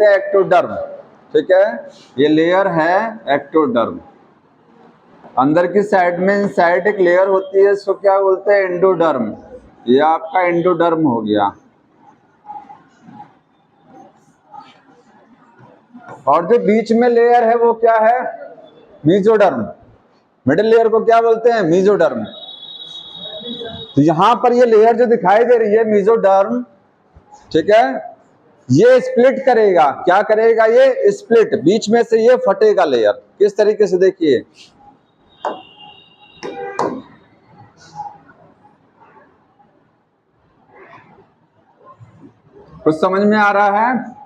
बोलते हैं एक्टोडर्म। ठीक है, ये लेयर है एक्टोडर्म। अंदर की साइड में इनसाइड एक लेयर होती है, इसको क्या बोलते हैं? एंडोडर्म। ये आपका एंडोडर्म हो गया। और जो बीच में लेयर है वो क्या है? मीजोडर्म। मिडिल लेयर को क्या बोलते हैं? मीजोडर्म। तो यहां पर ये लेयर जो दिखाई दे रही है मीजोडर्म, ठीक है, ये स्प्लिट करेगा। क्या करेगा? ये स्प्लिट, बीच में से ये फटेगा लेयर। किस तरीके से? देखिए, कुछ समझ में आ रहा है?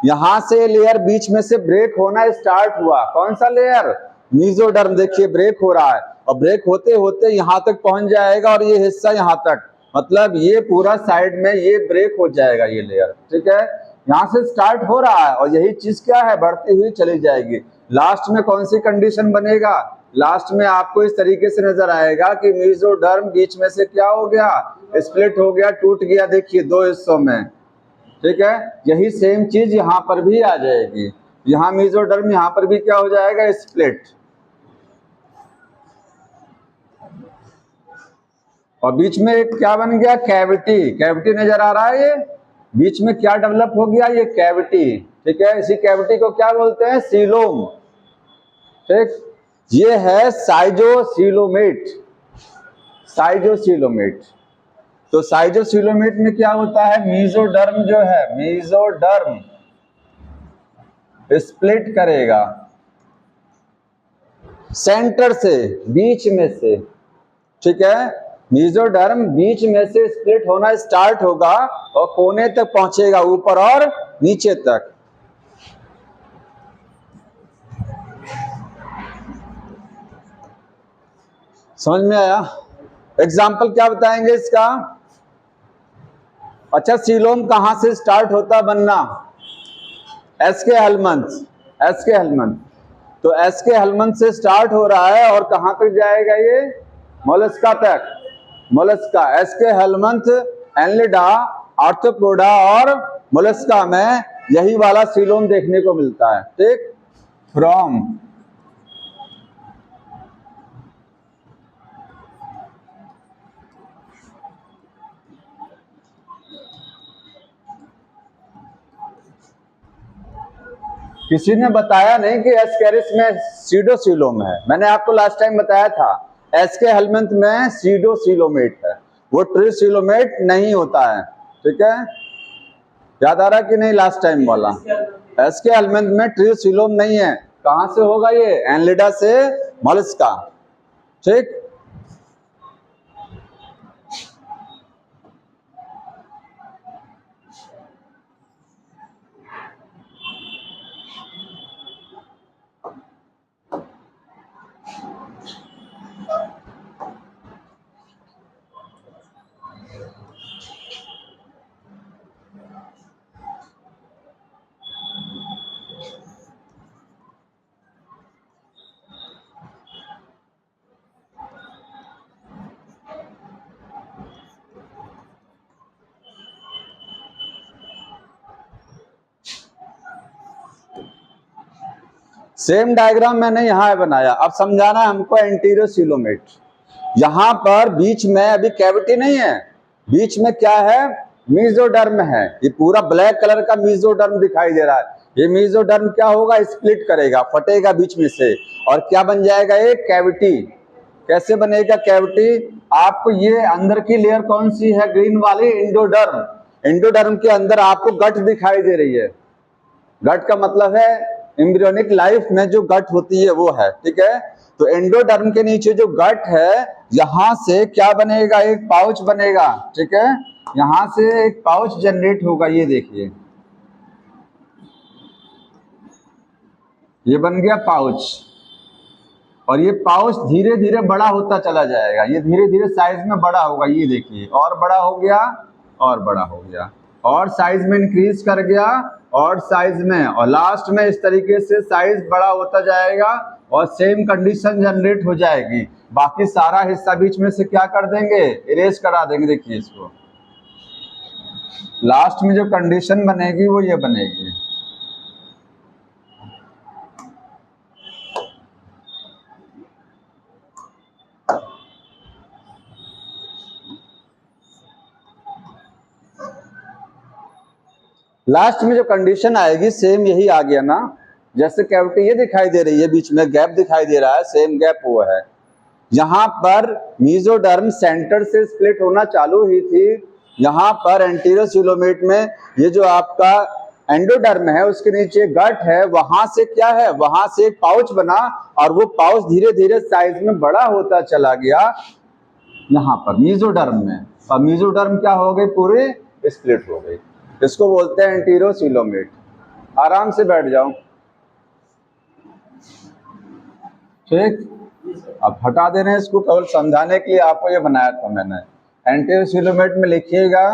यहां से लेयर बीच में से ब्रेक होना स्टार्ट हुआ। कौन सा लेयर? मीजोडर्म। देखिए ब्रेक हो रहा है और ब्रेक होते होते यहां तक पहुंच जाएगा और ये हिस्सा यहां तक, मतलब ये पूरा साइड में ये ब्रेक हो जाएगा ये लेयर। ठीक है, यहां से स्टार्ट हो रहा है और यही चीज क्या है? बढ़ती हुई चली जाएगी। लास्ट में कौन सी कंडीशन बनेगा? लास्ट में आपको इस तरीके से नजर आएगा कि मीजोडर्म बीच में से क्या हो गया? स्प्लिट हो गया, टूट गया। देखिए दो हिस्सों में। ठीक है, यही सेम चीज यहां पर भी आ जाएगी। यहां मीजोडर्म, यहां पर भी क्या हो जाएगा? स्प्लिट। और बीच में एक क्या बन गया? कैविटी। कैविटी नजर आ रहा है? ये बीच में क्या डेवलप हो गया? ये कैविटी। ठीक है, इसी कैविटी को क्या बोलते हैं? सीलोम। ठीक, ये है साइजोसीलोमेट। साइजोसीलोमेट। तो साइजोसीलोमेट में क्या होता है? मीजोडर्म जो है, मीजोडर्म स्प्लिट करेगा सेंटर से, बीच में से। ठीक है, मीजोडर्म बीच में से स्प्लिट होना स्टार्ट होगा और कोने तक पहुंचेगा, ऊपर और नीचे तक। समझ में आया? एग्जाम्पल क्या बताएंगे इसका? अच्छा, सीलोम कहां से स्टार्ट होता बनना? एसके हेलमंथ। एसके हेलमंथ। तो एसके हेलमंथ से स्टार्ट हो रहा है और कहां तक जाएगा? ये मोलस्का तक। मोलस्का, एसके हेलमंथ, एनलिडा, आर्थ्रोपोडा और मोलस्का में यही वाला सीलोम देखने को मिलता है। ठीक, फ्रॉम किसी ने बताया नहीं कि एस्केरिस में सीडोसीलोम है। मैंने आपको लास्ट टाइम बताया था एसके हेलमंथ में सीडोसीलोमेट है, वो ट्रीसीलोमेट नहीं होता है। ठीक है, याद आ रहा कि नहीं? लास्ट टाइम वाला एसके हेलमंथ में ट्रीसीलोम नहीं है। कहां से होगा? ये एनलिडा से मोलस्का। ठीक, सेम डायग्राम मैंने यहां बनाया। अब समझाना है हमको एंटीरोसीलोमेट। यहां पर बीच में अभी कैविटी नहीं है, बीच में क्या है? मीजोडर्म है। ये पूरा ब्लैक कलर का मीजोडर्म दिखाई दे रहा है। ये मीजोडर्म क्या होगा? स्प्लिट करेगा, फटेगा बीच में से और क्या बन जाएगा? एक कैविटी। कैसे बनेगा कैविटी? आपको ये अंदर की लेयर कौन सी है? ग्रीन वाली, एंडोडर्म। एंडोडर्म के अंदर आपको गट दिखाई दे रही है। गट का मतलब है एम्ब्रियोनिक लाइफ में जो गट होती है वो है। ठीक है, तो एंडोडर्म के नीचे जो गट है, यहां से क्या बनेगा? एक पाउच बनेगा। ठीक है, यहां से एक पाउच जनरेट होगा। ये देखिए, ये बन गया पाउच और ये पाउच धीरे धीरे बड़ा होता चला जाएगा। ये धीरे धीरे साइज में बड़ा होगा। ये देखिए, और बड़ा हो गया और बड़ा हो गया और साइज में इंक्रीज कर गया और साइज में, और लास्ट में इस तरीके से साइज बड़ा होता जाएगा और सेम कंडीशन जनरेट हो जाएगी। बाकी सारा हिस्सा बीच में से क्या कर देंगे? इरेज करा देंगे। देखिए इसको, लास्ट में जो कंडीशन बनेगी वो ये बनेगी। लास्ट में जो कंडीशन आएगी सेम यही आ गया ना, जैसे कैविटी ये दिखाई दे रही है, बीच में गैप दिखाई दे रहा है, सेम गैप हुआ है। यहाँ पर मेसोडर्म सेंटर से स्प्लिट होना चालू ही थी, यहाँ पर एंटीरियर सीलोमेट में ये जो आपका एंडोडर्म है उसके नीचे गट है, वहां से क्या है, वहां से एक पाउच बना और वो पाउच धीरे धीरे साइज में बड़ा होता चला गया यहाँ पर मेसोडर्म में, और मेसोडर्म क्या हो गई, पूरे स्प्लिट हो गई। इसको बोलते हैं एंटीरियर सीलोमेट। आराम से बैठ जाओ, ठीक। अब हटा दे रहे हैं इसको, केवल समझाने के लिए आपको ये बनाया था मैंने। एंटीरियर सीलोमेट में लिखिएगा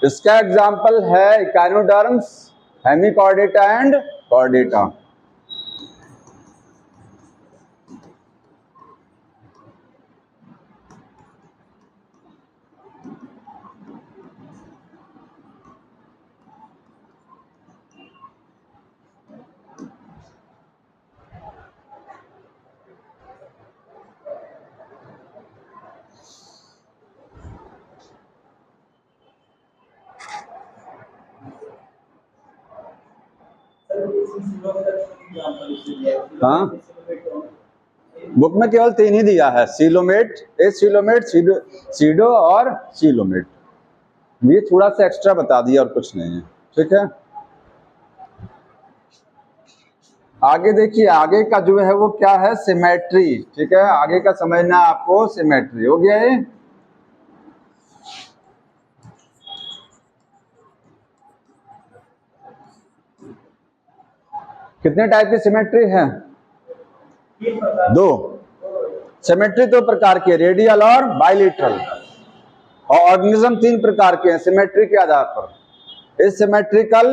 इसका एग्जाम्पल है इकाइनोडर्म्स, हेमिकॉर्डेटा एंड कॉर्डेटा। हाँ, बुक में केवल 3 ही दिया है, सीलोमेट, एसीलोमेट, सीडो और सीलोमेट। ये थोड़ा सा एक्स्ट्रा बता दिया और कुछ नहीं है, ठीक है। आगे देखिए, आगे का जो है वो क्या है, सिमेट्री, ठीक है। आगे का समझना आपको, सिमेट्री हो गया है। कितने टाइप की सिमेट्री है, 2 सिमेट्री 2 प्रकार की, रेडियल और बाइलेटरल। और ऑर्गेनिज्म 3 प्रकार के हैं सिमेट्री के आधार पर, एसिमेट्रिकल,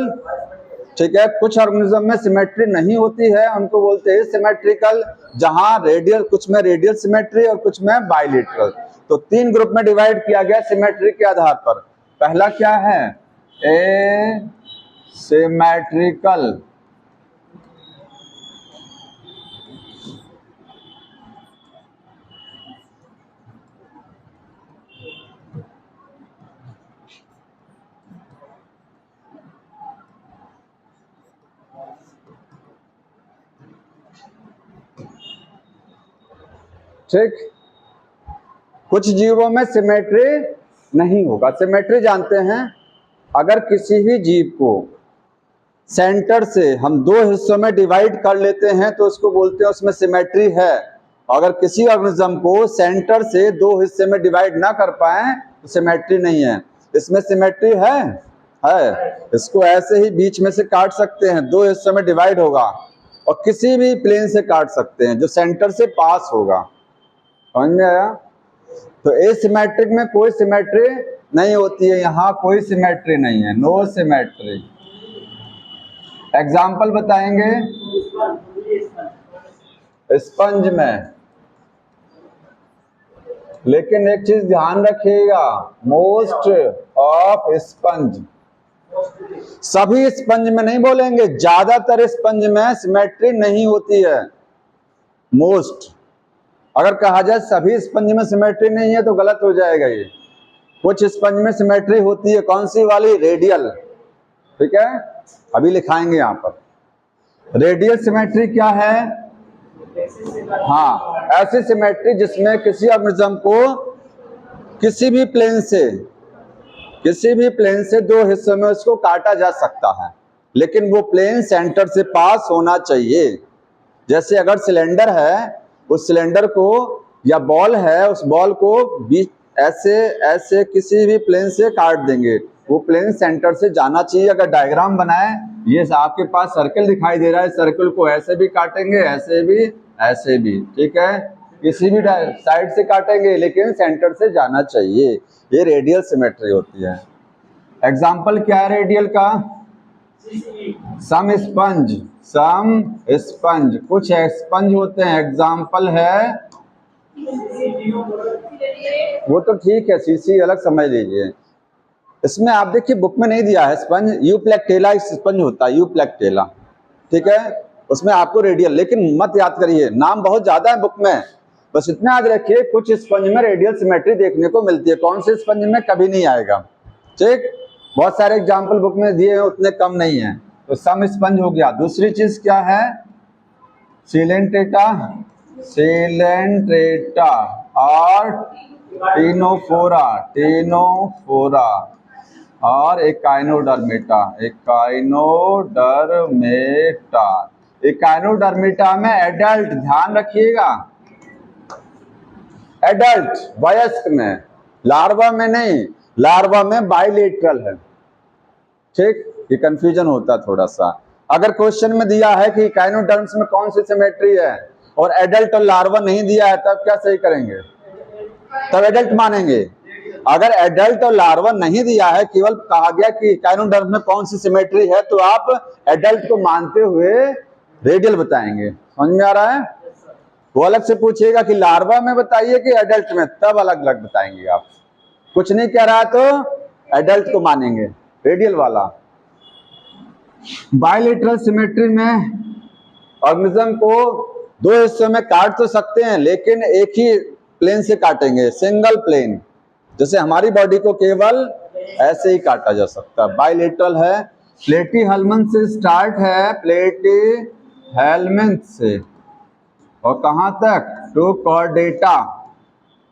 ठीक है। कुछ ऑर्गेनिज्म में सिमेट्री नहीं होती है, उनको बोलते हैं सिमेट्रिकल, जहां रेडियल, कुछ में रेडियल सिमेट्री और कुछ में बाइलेटरल। तो 3 ग्रुप में डिवाइड किया गया सिमेट्री के आधार पर। पहला क्या है, एसिमेट्रिकल, ठीक। कुछ जीवों में सिमेट्री नहीं होगा। सिमेट्री जानते हैं, अगर किसी भी जीव को सेंटर से हम 2 हिस्सों में डिवाइड कर लेते हैं तो उसको बोलते हैं उसमें सिमेट्री है। अगर किसी ऑर्गेनिज्म को सेंटर से 2 हिस्से में डिवाइड ना कर पाए तो सिमेट्री नहीं है। इसमें सिमेट्री है। इसको ऐसे ही बीच में से काट सकते हैं, 2 हिस्सों में डिवाइड होगा, और किसी भी प्लेन से काट सकते हैं जो सेंटर से पास होगा। समझ में आया? तो एसिमेट्रिक में कोई सिमेट्री नहीं होती है, यहाँ कोई सिमेट्री नहीं है, नो सिमेट्री। एग्जाम्पल बताएंगे, स्पंज में, लेकिन एक चीज ध्यान रखिएगा, मोस्ट ऑफ स्पंज, सभी स्पंज में नहीं बोलेंगे, ज्यादातर स्पंज में सिमेट्री नहीं होती है। मोस्ट, अगर कहा जाए सभी स्पंज में सिमेट्री नहीं है तो गलत हो जाएगा। ये कुछ स्पंज में सिमेट्री होती है, कौन सी वाली, रेडियल, ठीक है, अभी लिखाएंगे यहाँ पर। रेडियल सिमेट्री क्या है, हाँ, ऐसी सिमेट्री जिसमें किसी ऑर्गेनिज्म को किसी भी प्लेन से 2 हिस्सों में उसको काटा जा सकता है, लेकिन वो प्लेन सेंटर से पास होना चाहिए। जैसे अगर सिलेंडर है, उस सिलेंडर को, या बॉल है, उस बॉल को बीच ऐसे किसी भी प्लेन से काट देंगे, वो प्लेन सेंटर से जाना चाहिए। अगर डायग्राम बनाए, ये आपके पास सर्कल दिखाई दे रहा है, सर्कल को ऐसे भी काटेंगे, ऐसे भी, ठीक है, किसी भी साइड से काटेंगे, लेकिन सेंटर से जाना चाहिए। ये रेडियल सिमेट्री होती है। एग्जाम्पल क्या है रेडियल का, सम स्पंज, सम स्पंज, कुछ स्पंज होते हैं, एग्जाम्पल है, वो तो ठीक है, सीसी अलग समझ लीजिए। इसमें आप देखिए बुक में नहीं दिया है स्पंज, यूप्लेक्टेला स्पंज होता है, यूप्लेक्टेला, ठीक है, उसमें आपको रेडियल, लेकिन मत याद करिए, नाम बहुत ज्यादा है बुक में, बस इतना याद रखिए कुछ स्पंज में रेडियल सिमेट्री देखने को मिलती है, कौन से स्पंज में कभी नहीं आएगा, ठीक। बहुत सारे एग्जाम्पल बुक में दिए हैं, उतने कम नहीं है, तो सम स्पंज हो गया। दूसरी चीज क्या है, सिलेंट्रेटा, सिलेंट्रेटा और टीनोफोरा, टीनोफोरा और एकाइनोडर्मेटा, एकाइनोडर्मेटा। एकाइनोडर्मेटा में एडल्ट, ध्यान रखिएगा, एडल्ट वयस्क में, लार्वा में नहीं, लार्वा में बाइलेटरल है, ठीक, ये कंफ्यूजन होता है थोड़ा सा। अगर क्वेश्चन में दिया है कि एकाइनोडर्म्स में कौन सी सिमेट्री है और एडल्ट और लार्वा नहीं दिया है, तब क्या सही करेंगे, तब एडल्ट मानेंगे। अगर एडल्ट और लार्वा नहीं दिया है, केवल कहा गया कि एकाइनोडर्म में कौन सी सिमेट्री है, तो आप एडल्ट को मानते हुए रेडियल बताएंगे, समझ में आ रहा है। वो अलग से पूछेगा कि लार्वा में बताइए कि एडल्ट में, तब अलग अलग बताएंगे आप। कुछ नहीं कह रहा तो एडल्ट को मानेंगे, रेडियल वाला। बायलेटरल सिमेट्री में ऑर्गेनिज्म को दो हिस्सों में काट तो सकते हैं, लेकिन एक ही प्लेन से काटेंगे, सिंगल प्लेन, जैसे हमारी बॉडी को केवल ऐसे ही काटा जा सकता है, बायलेटरल है। प्लेटी-हेल्मंथ से स्टार्ट है, प्लेटी-हेल्मंथ से, और कहां तक, to Chordata,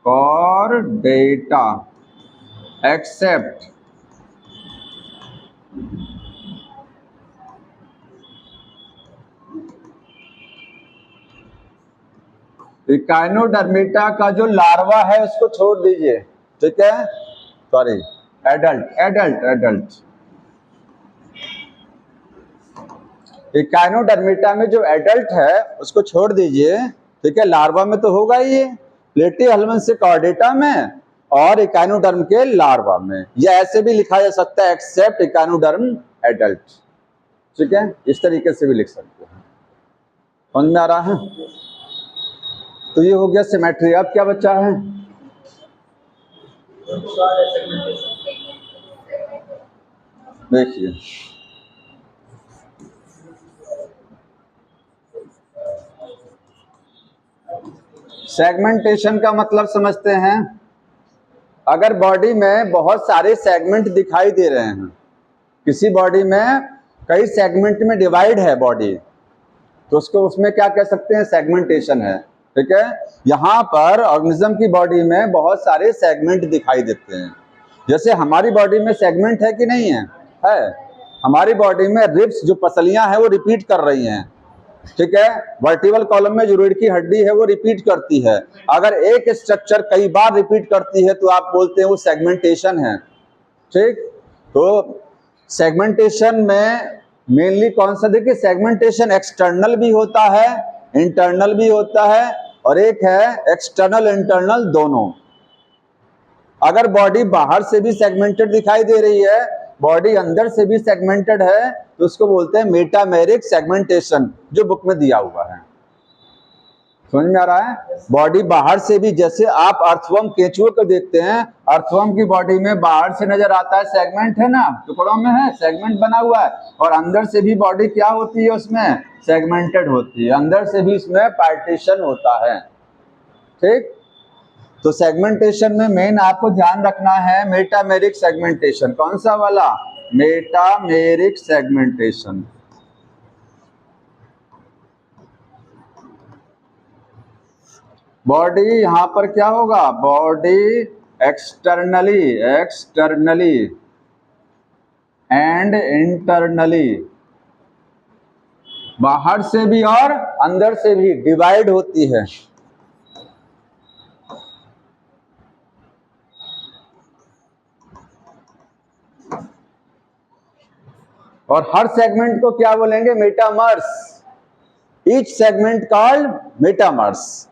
Chordata, except Echinodermata का जो लार्वा है उसको छोड़ दीजिए, ठीक है, sorry, adult, adult, adult. Echinodermata में जो एडल्ट है उसको छोड़ दीजिए, ठीक है, लार्वा में तो होगा ही ये, प्लेटी-हेल्मंथ से कॉर्डेटा में और एकाइनोडर्म के लार्वा में, या ऐसे भी लिखा जा सकता है एक्सेप्ट एकाइनोडर्म एडल्ट, ठीक है, इस तरीके से भी लिख सकते हैं, समझ में आ रहा है। तो ये हो गया सिमेट्री। अब क्या बचा है, देखिए, सेगमेंटेशन का मतलब समझते हैं। अगर बॉडी में बहुत सारे सेगमेंट दिखाई दे रहे हैं, किसी बॉडी में कई सेगमेंट में डिवाइड है बॉडी, तो उसको, उसमें क्या कह सकते हैं, सेगमेंटेशन है, ठीक है। यहाँ पर ऑर्गेनिज्म की बॉडी में बहुत सारे सेगमेंट दिखाई देते हैं, जैसे हमारी बॉडी में सेगमेंट है कि नहीं है, है। हमारी बॉडी में रिब्स, जो पसलियां हैं वो रिपीट कर रही हैं, ठीक है, वर्टिबल कॉलम में जो रीढ़ की हड्डी है वो रिपीट करती है। अगर एक स्ट्रक्चर कई बार रिपीट करती है तो आप बोलते हैं वो सेगमेंटेशन है, ठीक। तो सेगमेंटेशन में मेनली कौन सा, देखिए, सेगमेंटेशन एक्सटर्नल भी होता है, इंटरनल भी होता है, और एक है एक्सटर्नल इंटरनल दोनों। अगर बॉडी बाहर से भी सेगमेंटेड दिखाई दे रही है, बॉडी अंदर से भी सेगमेंटेड है, तो उसको बोलते हैं मेटामेरिक सेगमेंटेशन, जो बुक में दिया हुआ है, समझ में आ रहा है। बॉडी बाहर से भी, जैसे आप अर्थवर्म केंचुए को देखते हैं, अर्थवर्म की बॉडी में बाहर से नजर आता है सेगमेंट, है ना, टुकड़ों में है, सेगमेंट बना हुआ है, और अंदर से भी बॉडी क्या होती है, उसमें सेगमेंटेड होती है, अंदर से भी इसमें पार्टीशन होता है, ठीक। तो सेगमेंटेशन में मेन आपको ध्यान रखना है मेटामेरिक सेगमेंटेशन, कौन सा वाला, मेटामेरिक सेगमेंटेशन। बॉडी यहां पर क्या होगा, body externally, externally and internally, बाहर से भी और अंदर से भी डिवाइड होती है। और हर सेगमेंट को क्या बोलेंगे, metamers, each segment called metamers.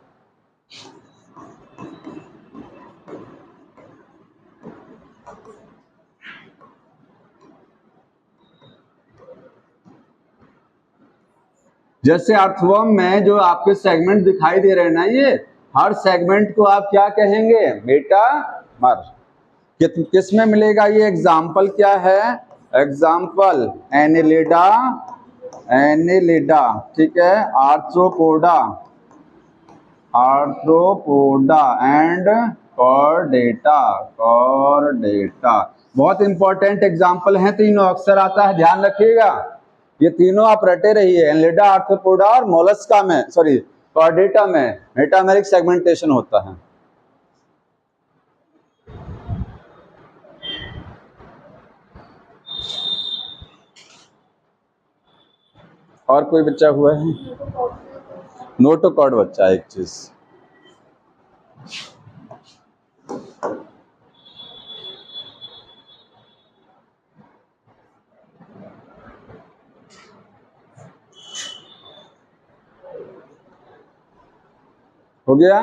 जैसे अर्थवर्म में जो आपके सेगमेंट दिखाई दे रहे हैं ना, ये हर सेगमेंट को आप क्या कहेंगे? मेटामर। किस में मिलेगा ये? एग्जाम्पल क्या है? एग्जाम्पल एनिलिडा, एनिलिडा, ठीक है, arthropoda, arthropoda and Chordata, Chordata. बहुत इंपॉर्टेंट एग्जाम्पल हैं तीनों, अक्सर आता है, ध्यान रखिएगा। ये तीनों आप रटे रहिए, एनिलिडा, आर्थ्रोपोडा और मोलस्का में, सॉरी कॉर्डेटा में मेटामेरिक सेगमेंटेशन होता है। और कोई बच्चा हुआ है? नोटोकॉर्ड बच्चा एक चीज। हो गया?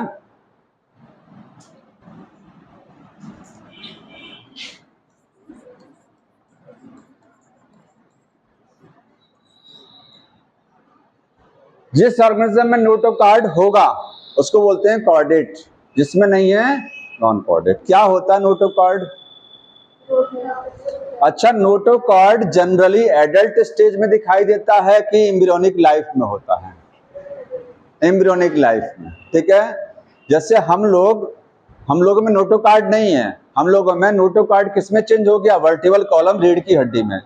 जिस ऑर्गेनिज्म में नोटोकॉर्ड होगा उसको बोलते हैं कॉर्डेट, जिसमें नहीं है नॉन कॉर्डेट। क्या होता है नोटोकॉर्ड? अच्छा, नोटोकॉर्ड जनरली एडल्ट स्टेज में दिखाई देता है कि एम्ब्रियोनिक लाइफ में होता है? एम्ब्रियोनिक लाइफ में, ठीक है। जैसे हम लोगों में नोटोकॉर्ड नहीं है, हम लोगों में नोटोकॉर्ड किसमें चेंज हो गया? वर्टिबल कॉलम रीढ़ की हड्डी में।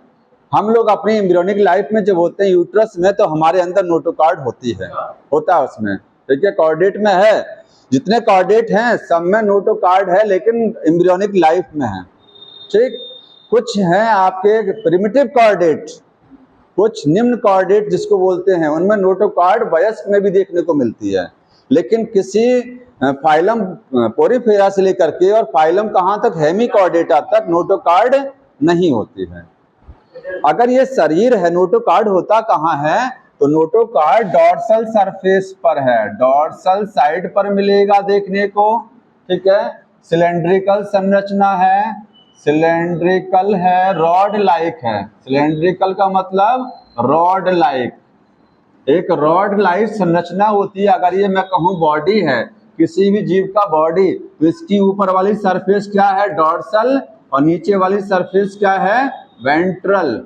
हम लोग अपनी एम्ब्रियोनिक लाइफ में जब होते हैं यूट्रस में, तो हमारे अंदर नोटोकॉर्ड होता है उसमें, ठीक है। कॉर्डेट में है, जितने कॉर्डेट हैं सब में नोटोकॉर्ड है, लेकिन एम्ब्रियोनिक लाइफ में है, ठीक। कुछ हैं आपके प्रिमिटिव कॉर्डेट, कुछ निम्न कॉर्डेट जिसको बोलते हैं, उनमें नोटोकॉर्ड वयस्क में भी देखने को मिलती है। लेकिन किसी फाइलम पोरीफेरा से लेकर के और फाइलम कहाँ तक, हेमिकॉर्डेटा तक नोटोकॉर्ड नहीं होती है। अगर ये शरीर है, नोटोकॉर्ड होता कहाँ है? तो नोटोकॉर्ड डॉर्सल सरफेस पर है, डॉर्सल साइड पर मिलेगा देखने को, ठीक है। सिलेंड्रिकल संरचना है, सिलेंड्रिकल है, रॉड लाइक है। सिलेंड्रिकल का मतलब रॉड लाइक, एक रॉड लाइक संरचना होती है। अगर ये मैं कहूँ बॉडी है, किसी भी जीव का बॉडी, तो इसकी ऊपर वाली सरफेस क्या है? डॉर्सल, और नीचे वाली सरफेस क्या है? वेंट्रल।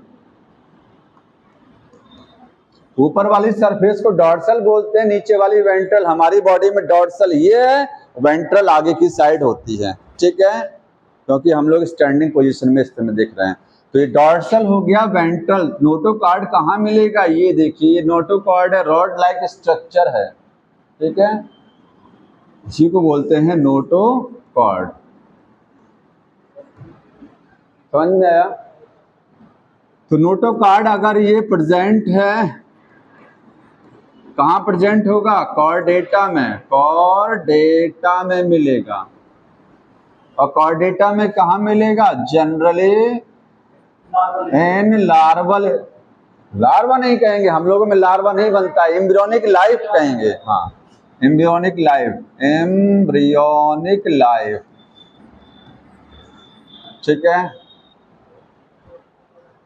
ऊपर वाली सरफेस को डॉर्सल बोलते हैं, नीचे वाली वेंट्रल। हमारी बॉडी में डॉर्सल ये है, वेंट्रल आगे की साइड होती है, ठीक है, क्योंकि हम लोग स्टैंडिंग पोजीशन में इस समय देख रहे हैं। तो ये डॉर्सल हो गया, वेंट्रल। नोटोकॉर्ड कहाँ मिलेगा? ये देखिए, ये नोटोकॉर्ड है, रॉड लाइक स्ट्रक्चर है, ठीक है, इसी को बोलते हैं नोटोकॉर्ड। समझ में आया? तो नोटोकॉर्ड अगर ये प्रेजेंट है, कहाँ प्रेजेंट होगा? कॉर्डेटा में, कॉर्डेटा में मिलेगा। और कॉर्डेटा में कहाँ मिलेगा? जनरली इन लार्वल, लार्वा नहीं कहेंगे हम लोगों में, लार्वा नहीं बनता है, एम्ब्रियोनिक लाइफ कहेंगे। हाँ, एम्ब्रियोनिक लाइफ, एम्ब्रियोनिक लाइफ, ठीक है।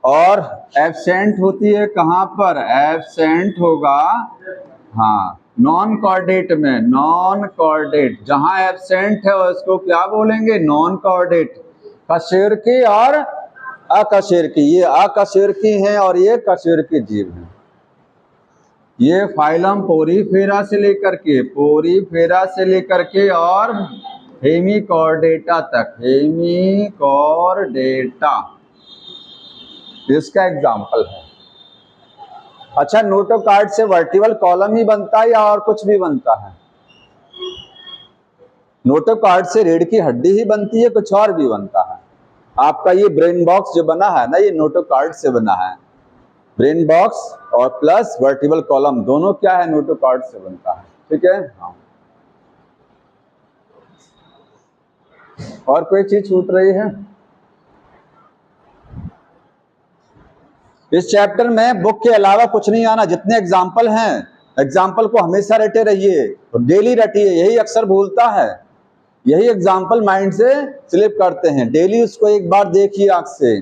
और एब्सेंट होती है कहाँ पर? एब्सेंट होगा, हाँ, नॉन कॉर्डेट में। नॉन कॉर्डेट जहां एब्सेंट है उसको क्या बोलेंगे? Non chordate. कशेरुकी और अकशेरुकी, ये अकशेरुकी हैं और ये कशेरुकी जीव हैं। ये फाइलम पोरीफेरा से लेकर के, पोरीफेरा से लेकर के और हेमिकॉर्डेटा तक, हेमिकॉर्डेटा इसका एग्जाम्पल है। अच्छा, नोटोकॉर्ड से वर्टिबल कॉलम ही बनता है या और कुछ भी बनता है? नोटोकॉर्ड से रीढ़ की हड्डी ही बनती है, कुछ और भी बनता है। आपका ये ब्रेन बॉक्स जो बना है ना, ये नोटोकॉर्ड से बना है। ब्रेन बॉक्स और प्लस वर्टिबल कॉलम दोनों क्या है? नोटोकॉर्ड से बनता है, ठीक है। हाँ, और कोई चीज छूट रही है? इस चैप्टर में बुक के अलावा कुछ नहीं आना, जितने एग्जाम्पल हैं, एग्जाम्पल को हमेशा रटे रहिए, तो डेली रटिए, यही अक्सर भूलता है, यही एग्जाम्पल माइंड से स्लिप करते हैं। डेली उसको एक बार देखिए आंख से।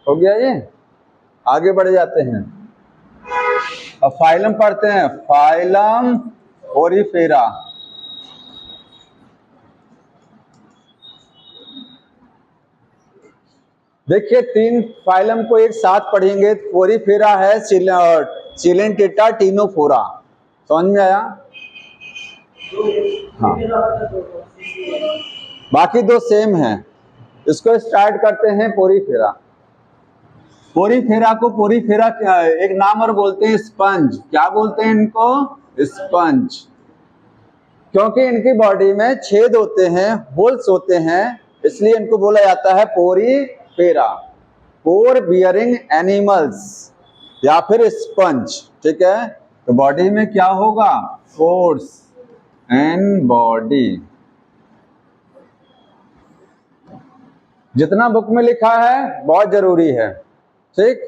हो गया ये? आगे बढ़ जाते हैं। अब फाइलम पढ़ते हैं, फाइलम पोरीफेरा। देखिए 3 फाइलम को एक साथ पढ़ेंगे। पोरीफेरा है, चिलेंटेटा, टीनोफोरा। समझ में आया? हाँ, बाकी 2 सेम हैं। इसको स्टार्ट करते हैं पोरीफेरा। पोरीफेरा को पोरीफेरा क्या है, एक नाम और बोलते हैं स्पंज। क्या बोलते हैं इनको? स्पंज। क्योंकि इनकी बॉडी में छेद होते हैं, होल्स होते हैं, इसलिए इनको बोला जाता है पोरीफेरा, पोर बियरिंग एनिमल्स या फिर स्पंज। ठीक है, तो बॉडी में क्या होगा? Pores and body. जितना बुक में लिखा है बहुत जरूरी है। ठीक,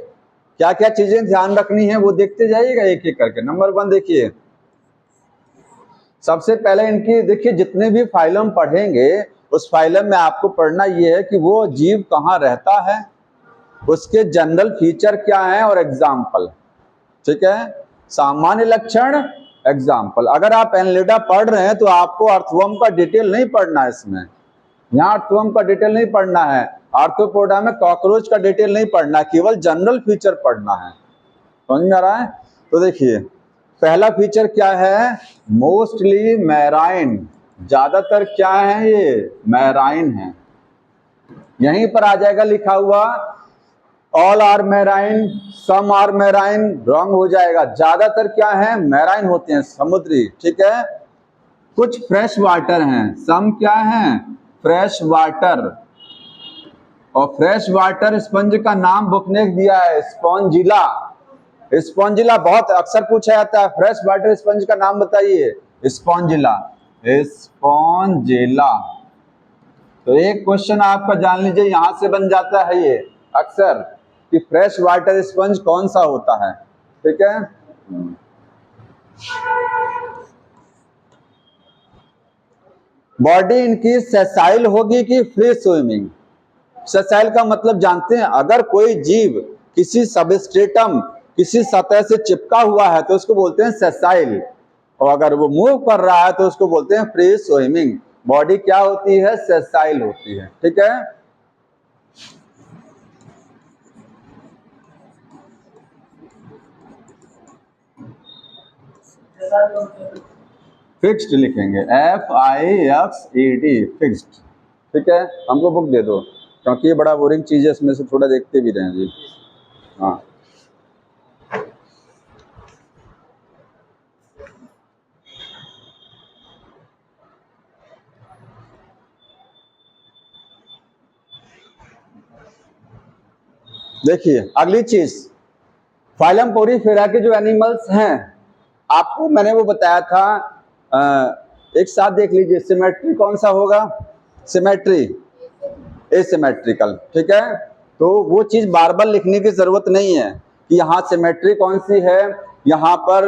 क्या क्या चीजें ध्यान रखनी है वो देखते जाइएगा एक एक करके। नंबर 1 देखिए, सबसे पहले इनकी देखिए, जितने भी फाइलम पढ़ेंगे उस फाइलम में आपको पढ़ना ये है कि वो जीव कहाँ रहता है, उसके जनरल फीचर क्या है और एग्जाम्पल। ठीक है, सामान्य लक्षण, एग्जाम्पल। अगर आप एनलिडा पढ़ रहे हैं तो आपको अर्थवर्म का डिटेल नहीं पढ़ना है। इसमें यहाँ अर्थवर्म का डिटेल नहीं पढ़ना है, आर्थ्रोपोडा में कॉकरोच का डिटेल नहीं पढ़ना, केवल जनरल फीचर पढ़ना है। समझ में आ रहा है? तो देखिए, पहला फीचर क्या है? Mostly marine. ज्यादातर क्या है? ये मैराइन है। यहीं पर आ जाएगा लिखा हुआ all are marine, some are marine, wrong हो जाएगा। ज्यादातर क्या है? मैराइन होते हैं, समुद्री। ठीक है, कुछ फ्रेश वाटर हैं, सम क्या है? Fresh water. और फ्रेश वाटर स्पंज का नाम बुक ने दिया है स्पॉन्जिला। स्पॉन्जिला बहुत अक्सर पूछा जाता है, फ्रेश वाटर स्पंज का नाम बताइए। Spongilla, Spongilla. तो एक क्वेश्चन आपका जान लीजिए, यहां से बन जाता है ये अक्सर कि फ्रेश वाटर स्पंज कौन सा होता है। ठीक है, बॉडी इनकी सेसाइल होगी कि फ्री स्विमिंग? सेसाइल का मतलब जानते हैं? अगर कोई जीव किसी सबस्ट्रेटम, किसी सतह से चिपका हुआ है तो उसको बोलते हैं सेसाइल, और अगर वो मूव कर रहा है तो उसको बोलते हैं फ्री स्विमिंग। बॉडी क्या होती है? सेसाइल होती है। ठीक है, फिक्स्ड लिखेंगे, FIXED, फिक्स्ड। ठीक है, हमको बुक दे दो क्योंकि ये बड़ा बोरिंग चीज है, इसमें से थोड़ा देखते भी रहें जी। हाँ, देखिए अगली चीज, फाइलम पोरीफेरा के जो एनिमल्स हैं, आपको मैंने वो बताया था, एक साथ देख लीजिए। सिमेट्री कौन सा होगा? Symmetry, asymmetrical. ठीक है, तो वो चीज बार बार लिखने की जरूरत नहीं है कि यहाँ सिमेट्री कौन सी है, यहाँ पर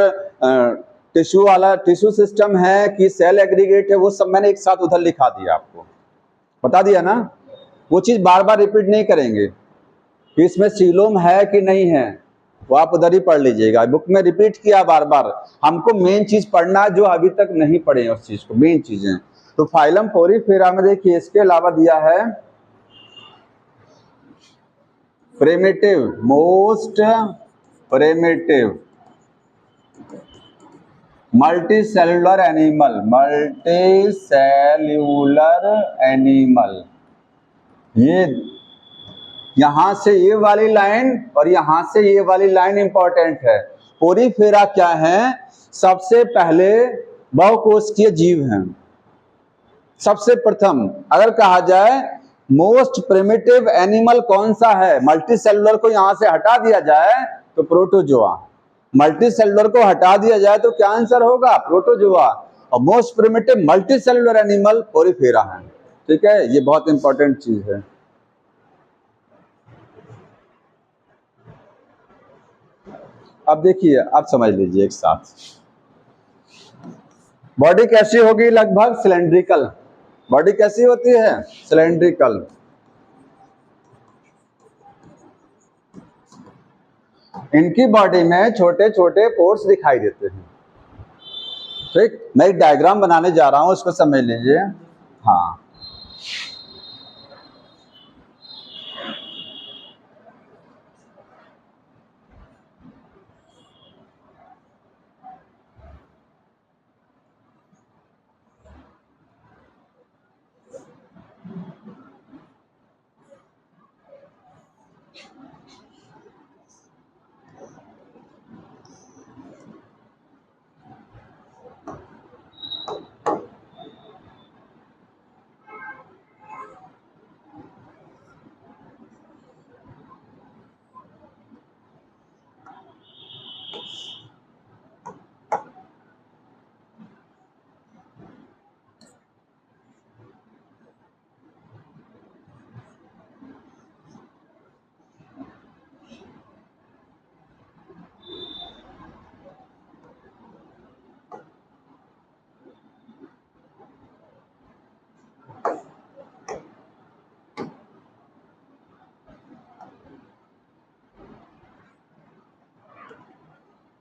टिश्यू वाला टिश्यू सिस्टम है कि सेल एग्रीगेट है, वो सब मैंने एक साथ उधर लिखा दिया, आपको बता दिया ना। वो चीज बार बार रिपीट नहीं करेंगे कि इसमें सीलोम है कि नहीं है, वो आप उधर ही पढ़ लीजिएगा। बुक में रिपीट किया बार बार, हमको मेन चीज पढ़ना है जो अभी तक नहीं पढ़े हैं उस चीज को, मेन चीजें। तो फाइलम पोरीफेरा में देखिए इसके अलावा दिया है primitive, most primitive multicellular animal, multicellular animal. ये यहां से ये वाली लाइन और यहां से ये वाली लाइन इंपॉर्टेंट है। पोरीफेरा क्या है? सबसे पहले बहुकोषीय जीव हैं। सबसे प्रथम अगर कहा जाए मोस्ट प्रिमिटिव एनिमल कौन सा है, मल्टीसेल्युलर को यहां से हटा दिया जाए तो प्रोटोजोआ। मल्टीसेल्युलर को हटा दिया जाए तो क्या आंसर होगा? प्रोटोजोआ। और most primitive multicellular animal Porifera है। ठीक है, ये बहुत इंपॉर्टेंट चीज है। अब देखिए, अब समझ लीजिए एक साथ, बॉडी कैसी होगी? लगभग सिलेंड्रिकल। बॉडी कैसी होती है? सिलेंड्रिकल। इनकी बॉडी में छोटे छोटे पोर्स दिखाई देते हैं। ठीक, मैं एक डायग्राम बनाने जा रहा हूं, उसको समझ लीजिए। हाँ,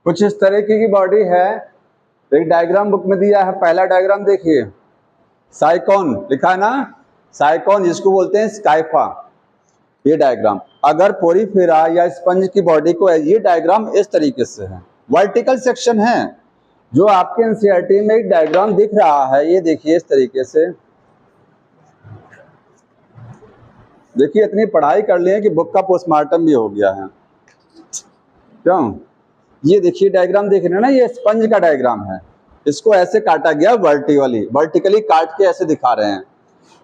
कुछ इस तरीके की बॉडी है। एक डायग्राम बुक में दिया है, पहला डायग्राम देखिए, साइकोन लिखा है ना, साइकोन जिसको बोलते हैं स्काइफा। ये डायग्राम अगर पोरीफेरा या स्पंज की बॉडी को, ये डायग्राम इस तरीके से है, वर्टिकल सेक्शन है। जो आपके एनसीईआरटी में एक डायग्राम दिख रहा है, ये देखिए इस तरीके से। देखिए इतनी पढ़ाई कर लिए कि बुक का पोस्टमार्टम भी हो गया है। क्यों? ये देखिए डायग्राम देख रहे हैं ना, ये स्पंज का डायग्राम है। इसको ऐसे काटा गया वर्टिकली काट के ऐसे दिखा रहे हैं।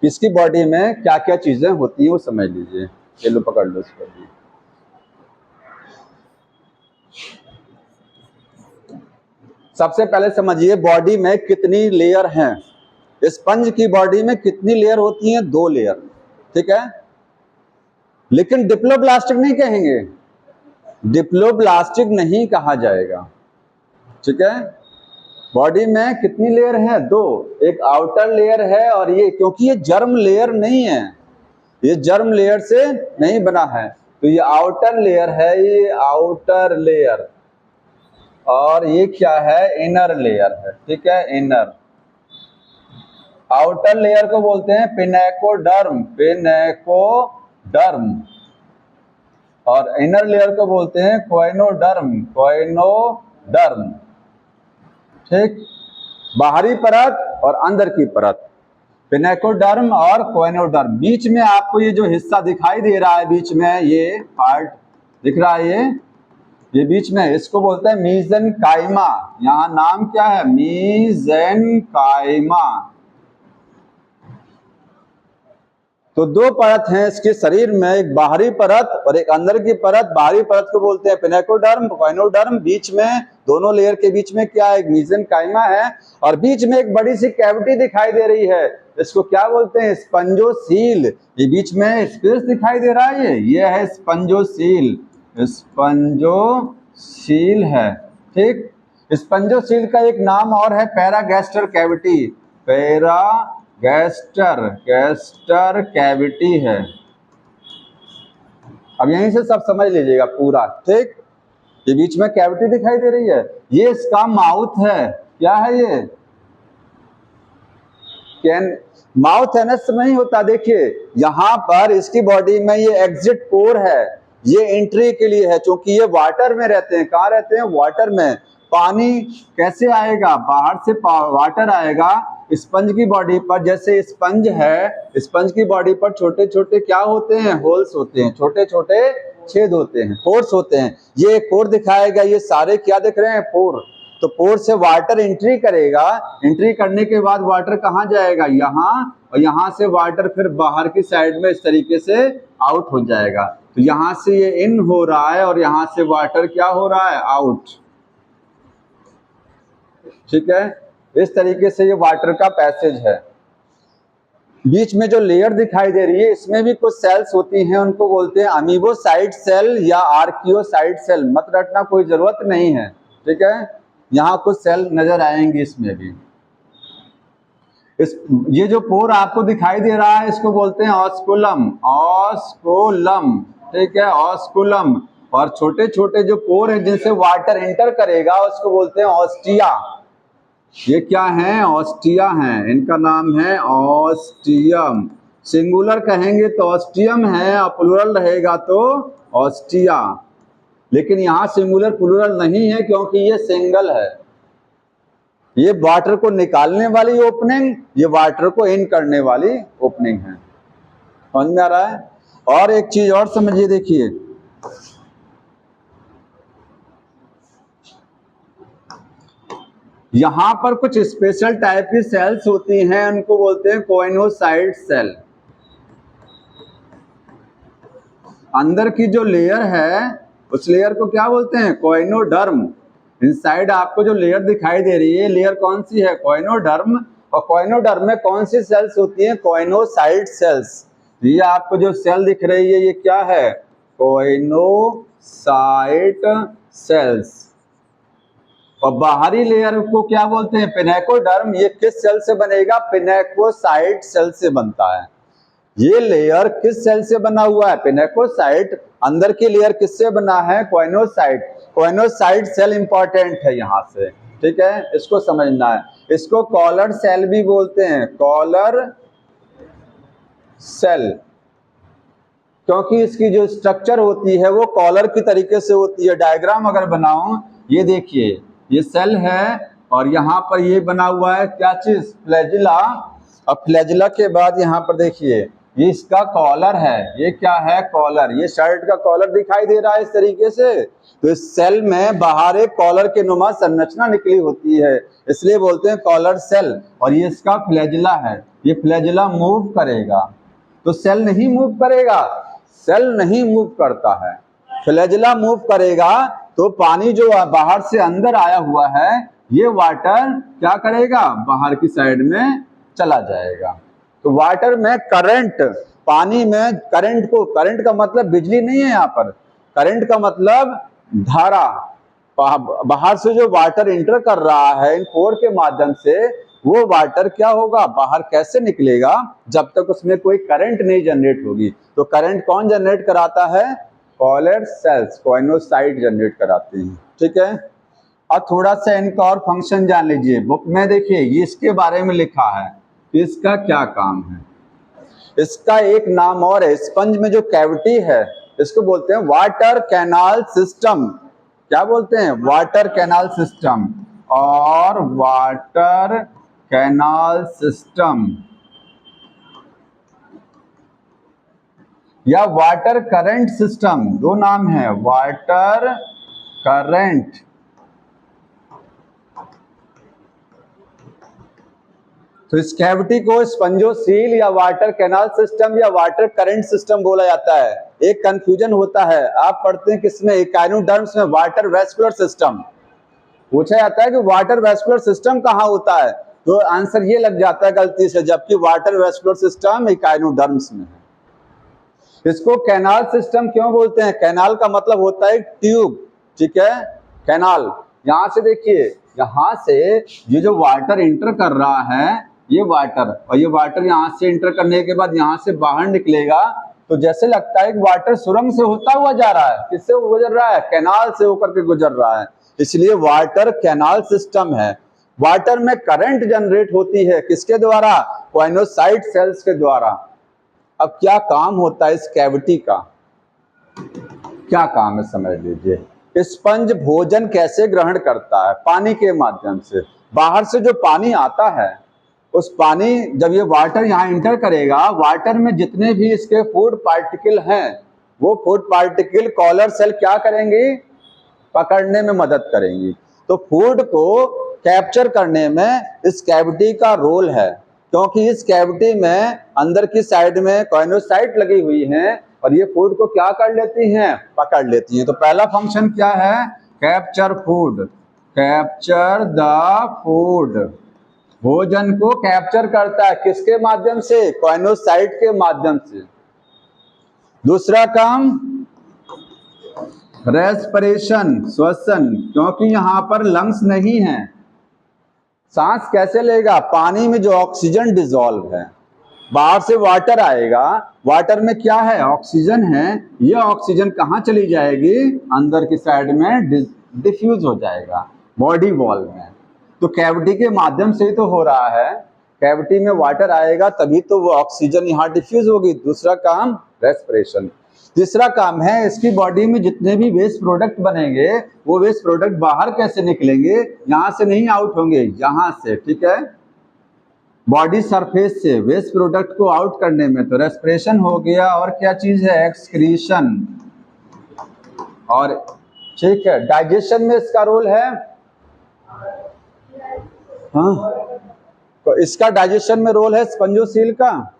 इसकी बॉडी में क्या क्या चीजें होती हैं वो समझ लीजिए। ये लो पकड़ लो इसको भी। सबसे पहले समझिए बॉडी में कितनी लेयर हैं। स्पंज की बॉडी में कितनी लेयर होती हैं? 2 लेयर, ठीक है। लेकिन डिप्लोब्लास्टिक नहीं कहेंगे, डिप्लोब्लास्टिक नहीं कहा जाएगा, ठीक है। बॉडी में कितनी लेयर है? 2। एक आउटर लेयर है और ये, क्योंकि ये जर्म लेयर नहीं है, ये जर्म लेयर से नहीं बना है, तो ये आउटर लेयर है, ये आउटर लेयर। और ये क्या है? इनर लेयर है, ठीक है, इनर। आउटर लेयर को बोलते हैं पिनेकोडर्म, पिनेकोडर्म। और इनर लेयर को बोलते हैं कोइनोडर्म, कोइनोडर्म, ठीक। बाहरी परत और अंदर की परत, पिनेकोडर्म और कोइनोडर्म। बीच में आपको ये जो हिस्सा दिखाई दे रहा है, बीच में ये पार्ट दिख रहा है, ये बीच में, इसको बोलते हैं मीजेनकाइमा। यहाँ नाम क्या है? मीजेनकाइमा। तो 2 परत हैं इसके शरीर में, एक बाहरी परत और एक अंदर की परत। बाहरी परत को बोलते हैं पिनेकोडर्म, कोइनोडर्म। बीच में, दोनों लेयर के बीच में क्या है? एक मीजेनकाइमा है। और बीच में एक बड़ी सी कैविटी दिखाई दे रही है, इसको क्या बोलते हैं? स्पंजोसील। ये बीच में स्पेस दिखाई दे रहा है, ये है स्पंजोसील, स्पंजोसील है, ठीक। स्पंजोसील का एक नाम और है पैरागैस्टर कैविटी, गैस्टर कैविटी है। अब यहीं से सब समझ लीजिएगा पूरा, ठीक। ये बीच में कैविटी दिखाई दे रही है, ये इसका माउथ है। क्या है ये? माउथ एनस नहीं होता, देखिए यहां पर इसकी बॉडी में ये एग्जिट पोर है, ये एंट्री के लिए है, क्योंकि ये वाटर में रहते हैं। कहाँ रहते हैं? वाटर में। पानी कैसे आएगा? बाहर से वाटर आएगा स्पंज की बॉडी पर। जैसे स्पंज है, स्पंज की बॉडी पर छोटे छोटे क्या होते हैं? होल्स होते हैं, छोटे छोटे छेद होते हैं, पोर्स होते हैं। ये एक पोर दिखाएगा, ये सारे क्या दिख रहे हैं? पोर। तो पोर से वाटर एंट्री करेगा, एंट्री करने के बाद वाटर कहाँ जाएगा? यहाँ, और यहाँ से वाटर फिर बाहर की साइड में इस तरीके से आउट हो जाएगा। तो यहाँ से ये इन हो रहा है और यहाँ से वाटर क्या हो रहा है? आउट, ठीक है। इस तरीके से ये वाटर का पैसेज है। बीच में जो लेयर दिखाई दे रही है, इसमें भी कुछ सेल्स होती हैं, उनको बोलते हैं अमीबोसाइट सेल या आर्कियोसाइट सेल। मत रटना, कोई जरूरत नहीं है, ठीक है। यहाँ कुछ सेल नजर आएंगे इसमें भी। ये जो पोर आपको दिखाई दे रहा है, इसको बोलते हैं ऑस्कुलम, ऑस्कुलम, ठीक है, ऑस्कुलम। और छोटे छोटे जो पोर हैं जिनसे वाटर एंटर करेगा उसको बोलते हैं ऑस्टिया। ये क्या है? ऑस्टिया हैं, इनका नाम है ऑस्टियम। सिंगुलर कहेंगे तो ऑस्टियम है और प्लूरल रहेगा तो ऑस्टिया। लेकिन यहाँ सिंगुलर प्लूरल नहीं है क्योंकि ये सिंगल है। ये वाटर को निकालने वाली ओपनिंग, ये वाटर को इन करने वाली ओपनिंग है। समझ में आ रहा है? और एक चीज और समझिए, देखिए यहां पर कुछ स्पेशल टाइप की सेल्स होती हैं, उनको बोलते हैं कोइनोसाइट सेल। अंदर की जो लेयर है उस लेयर को क्या बोलते हैं? कोइनोडर्म। इनसाइड आपको जो लेयर दिखाई दे रही है, लेयर कौन सी है? कोइनोडर्म। और कोइनोडर्म में कौन सी सेल्स होती हैं? Choanocyte cells. ये आपको जो सेल दिख रही है ये क्या है? Choanocyte cells. और बाहरी लेयर को क्या बोलते हैं? पिनेकोडर्म। ये किस सेल से बनेगा? पिनेकोसाइट सेल से बनता है। ये लेयर किस सेल से बना हुआ है? पिनेकोसाइट। अंदर की लेयर किससे बना है? कोइनोसाइट। कोइनोसाइट सेल इंपॉर्टेंट है यहाँ से, ठीक है, इसको समझना है। इसको कॉलर सेल भी बोलते हैं, कॉलर सेल, क्योंकि इसकी जो स्ट्रक्चर होती है वो कॉलर की तरीके से होती है। डायग्राम अगर बनाऊं, ये देखिए ये सेल है और यहाँ पर ये बना हुआ है क्या चीज? फ्लैजिला। अब फ्लैजिला के बाद यहाँ पर देखिए ये इसका कॉलर है। ये क्या है? कॉलर। ये शर्ट का कॉलर दिखाई दे रहा है इस तरीके से। तो इस सेल में बाहर एक कॉलर के नुमा संरचना निकली होती है, इसलिए बोलते हैं कॉलर सेल। और ये इसका फ्लैजिला है। ये फ्लैजिला मूव करेगा तो सेल नहीं मूव करेगा, सेल नहीं मूव करता है, फ्लैजिला मूव करेगा। तो पानी जो बाहर से अंदर आया हुआ है ये वाटर क्या करेगा? बाहर की साइड में चला जाएगा। तो वाटर में करंट, पानी में करंट को, करंट का मतलब बिजली नहीं है यहाँ पर, करंट का मतलब धारा। बाहर से जो वाटर इंटर कर रहा है इन पोर के माध्यम से, वो वाटर क्या होगा? बाहर कैसे निकलेगा? जब तक उसमें कोई करंट नहीं जनरेट होगी। तो करंट कौन जनरेट कराता है? कॉलर सेल्स, कोइनोसाइट जनरेट कराते हैं, ठीक है। अब थोड़ा सा इनका और फंक्शन जान लीजिए। बुक में देखिए ये इसके बारे में लिखा है, इसका क्या काम है। इसका एक नाम और है, स्पंज में जो कैविटी है इसको बोलते हैं वाटर कैनाल सिस्टम। क्या बोलते हैं? वाटर कैनाल सिस्टम और वाटर कैनाल सिस्टम या वाटर करंट सिस्टम, दो नाम है, वाटर करंट। तो इस कैविटी को स्पंजोसील या वाटर कैनाल सिस्टम या वाटर करंट सिस्टम बोला जाता है। एक कंफ्यूजन होता है, आप पढ़ते हैं किसमें? एकाइनोडर्म्स में वाटर वेस्कुलर सिस्टम। पूछा जाता है कि वाटर वेस्कुलर सिस्टम कहाँ होता है, तो आंसर ये लग जाता है गलती से, जबकि वाटर वेस्कुलर सिस्टम एकाइनोडर्म्स में है। इसको कैनाल सिस्टम क्यों बोलते हैं? कैनाल का मतलब होता है ट्यूब, ठीक है, कैनाल। यहां से देखिए, यहां से ये जो वाटर इंटर कर रहा है ये वाटर, और ये वाटर यहाँ से इंटर करने के बाद यहाँ से बाहर निकलेगा, तो जैसे लगता है कि वाटर सुरंग से होता हुआ जा रहा है। किससे गुजर रहा है? कैनाल से होकर के गुजर रहा है, इसलिए वाटर कैनाल सिस्टम है। वाटर में करंट जनरेट होती है किसके द्वारा? कोइनोसाइट सेल्स के द्वारा। अब क्या काम होता है इस कैविटी का? क्या काम है समझ लीजिए। स्पंज भोजन कैसे ग्रहण करता है? पानी के माध्यम से। बाहर से जो पानी आता है, उस पानी जब ये वाटर यहाँ इंटर करेगा, वाटर में जितने भी इसके फूड पार्टिकल हैं वो फूड पार्टिकल कॉलर सेल क्या करेंगी? पकड़ने में मदद करेंगी। तो फूड को कैप्चर करने में इस कैविटी का रोल है, क्योंकि इस कैविटी में अंदर की साइड में कोइनोसाइट लगी हुई हैं और ये फूड को क्या कर लेती हैं? पकड़ लेती हैं। तो पहला फंक्शन क्या है? Capture food, capture the food. भोजन को कैप्चर करता है किसके माध्यम से? कोइनोसाइट के माध्यम से। दूसरा काम रेस्पिरेशन, श्वसन, क्योंकि यहां पर लंग्स नहीं है, सांस कैसे लेगा? पानी में जो ऑक्सीजन डिसॉल्व है बाहर से वाटर आएगा, वाटर में क्या है, ऑक्सीजन है, ये ऑक्सीजन कहाँ चली जाएगी, अंदर की साइड में डिफ्यूज हो जाएगा बॉडी वॉल में। तो कैविटी के माध्यम से ही तो हो रहा है, कैविटी में वाटर आएगा तभी तो वो ऑक्सीजन यहाँ डिफ्यूज होगी। दूसरा काम रेस्पिरेशन। तीसरा काम है इसकी बॉडी में जितने भी वेस्ट प्रोडक्ट बनेंगे वो वेस्ट प्रोडक्ट बाहर कैसे निकलेंगे, यहां से नहीं आउट होंगे, यहां से, ठीक है, बॉडी सरफेस से वेस्ट प्रोडक्ट को आउट करने में। तो रेस्पिरेशन हो गया, और क्या चीज है, एक्सक्रीशन। और ठीक है, डाइजेशन में इसका रोल है, हाँ, तो इसका डाइजेशन में रोल है स्पंजोसील का,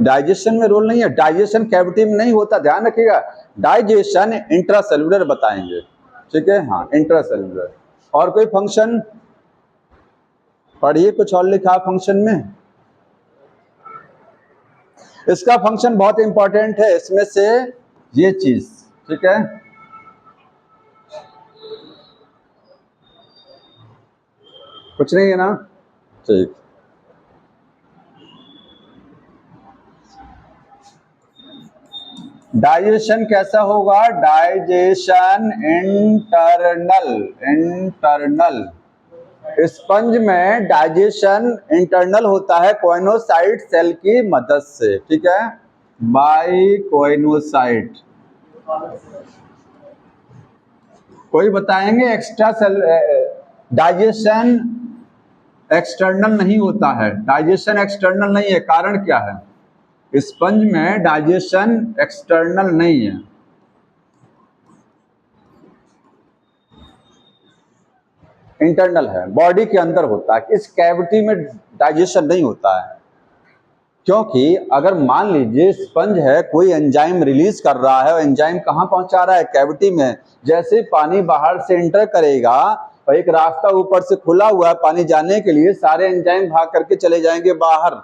डाइजेशन में रोल नहीं है, डाइजेशन कैविटी में नहीं होता, ध्यान रखिएगा। डाइजेशन इंट्रासेल्युलर बताएंगे, ठीक है, हाँ इंट्रासेल्युलर। और कोई फंक्शन पढ़िए, कुछ और लिखा फंक्शन में, इसका फंक्शन बहुत इंपॉर्टेंट है, इसमें से ये चीज, ठीक है, कुछ नहीं है ना, ठीक। डाइजेशन कैसा होगा, डाइजेशन इंटरनल स्पंज में डाइजेशन इंटरनल होता है कोइनोसाइट सेल की मदद से, ठीक है, बाई कोइनोसाइट। कोई बताएंगे एक्स्ट्रा सेल डाइजेशन एक्सटर्नल नहीं होता है, डाइजेशन एक्सटर्नल नहीं है, कारण क्या है, स्पंज में डाइजेशन एक्सटर्नल नहीं है, इंटरनल है, बॉडी के अंदर होता है। इस कैविटी में डाइजेशन नहीं होता है, क्योंकि अगर मान लीजिए स्पंज है, कोई एंजाइम रिलीज कर रहा है, और एंजाइम कहाँ पहुंचा रहा है, कैविटी में। जैसे पानी बाहर से एंटर करेगा और एक रास्ता ऊपर से खुला हुआ है पानी जाने के लिए, सारे एंजाइम भाग करके चले जाएंगे बाहर,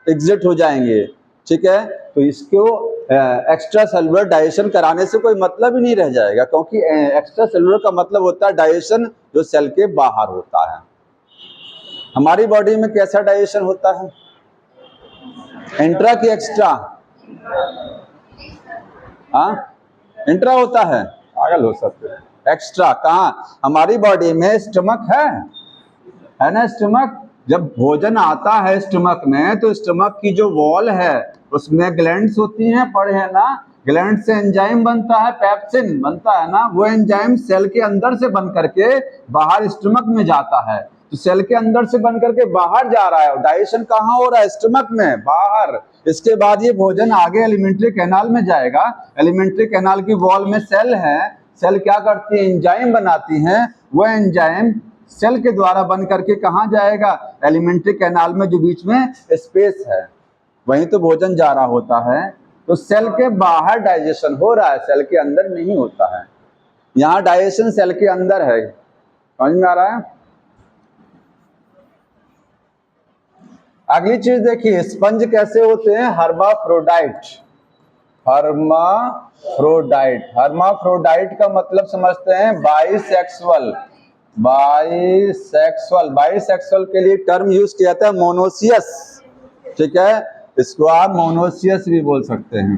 एग्जिट हो जाएंगे, ठीक है। तो इसको एक्स्ट्रा सेलुलर डाइजेशन कराने से कोई मतलब ही नहीं रह जाएगा, क्योंकि एक्स्ट्रा सेलुलर का मतलब होता है डाइजेशन जो सेल के बाहर होता है। हमारी बॉडी में कैसा डाइजेशन होता है, इंट्रा की एक्स्ट्रा, हाँ इंट्रा होता है, पागल हो सकते, एक्स्ट्रा कहाँ, हमारी बॉडी में स्टमक है ना, स्टमक। जब भोजन आता है स्टमक में, तो स्टमक की जो वॉल है उसमें ग्लैंड्स होती हैं, पढ़े हैं ना, ग्लैंड से एंजाइम बनता है, पेप्सिन बनता है ना, वो एंजाइम सेल के अंदर से बन करके बाहर स्टमक में जाता है। तो सेल के अंदर से बन करके बाहर जा रहा है, और डाइजेशन कहाँ हो रहा है, स्टमक में, बाहर। इसके बाद ये भोजन आगे एलिमेंट्री कैनाल में जाएगा, एलिमेंट्री कैनाल की वॉल में सेल है, सेल क्या करती है, एंजाइम बनाती हैं, वो एंजाइम सेल के द्वारा बन करके कहाँ जाएगा, एलिमेंट्री कैनाल में जो बीच में स्पेस है, वहीं तो भोजन जा रहा होता है। तो सेल के बाहर डाइजेशन हो रहा है, सेल के अंदर नहीं होता है। यहाँ डाइजेशन सेल के अंदर है, समझ में आ रहा है। अगली चीज देखिए, स्पंज कैसे होते हैं, हर्माफ्रोडाइट। हर्माफ्रोडाइट, हर्माफ्रोडाइट का मतलब समझते हैं बाइसेक्सुअल। बाइसेक्सुअल, बाइसेक्सुअल के लिए टर्म यूज किया जाता है मोनोसियस, ठीक है, इसको आप मोनोसियस भी बोल सकते हैं,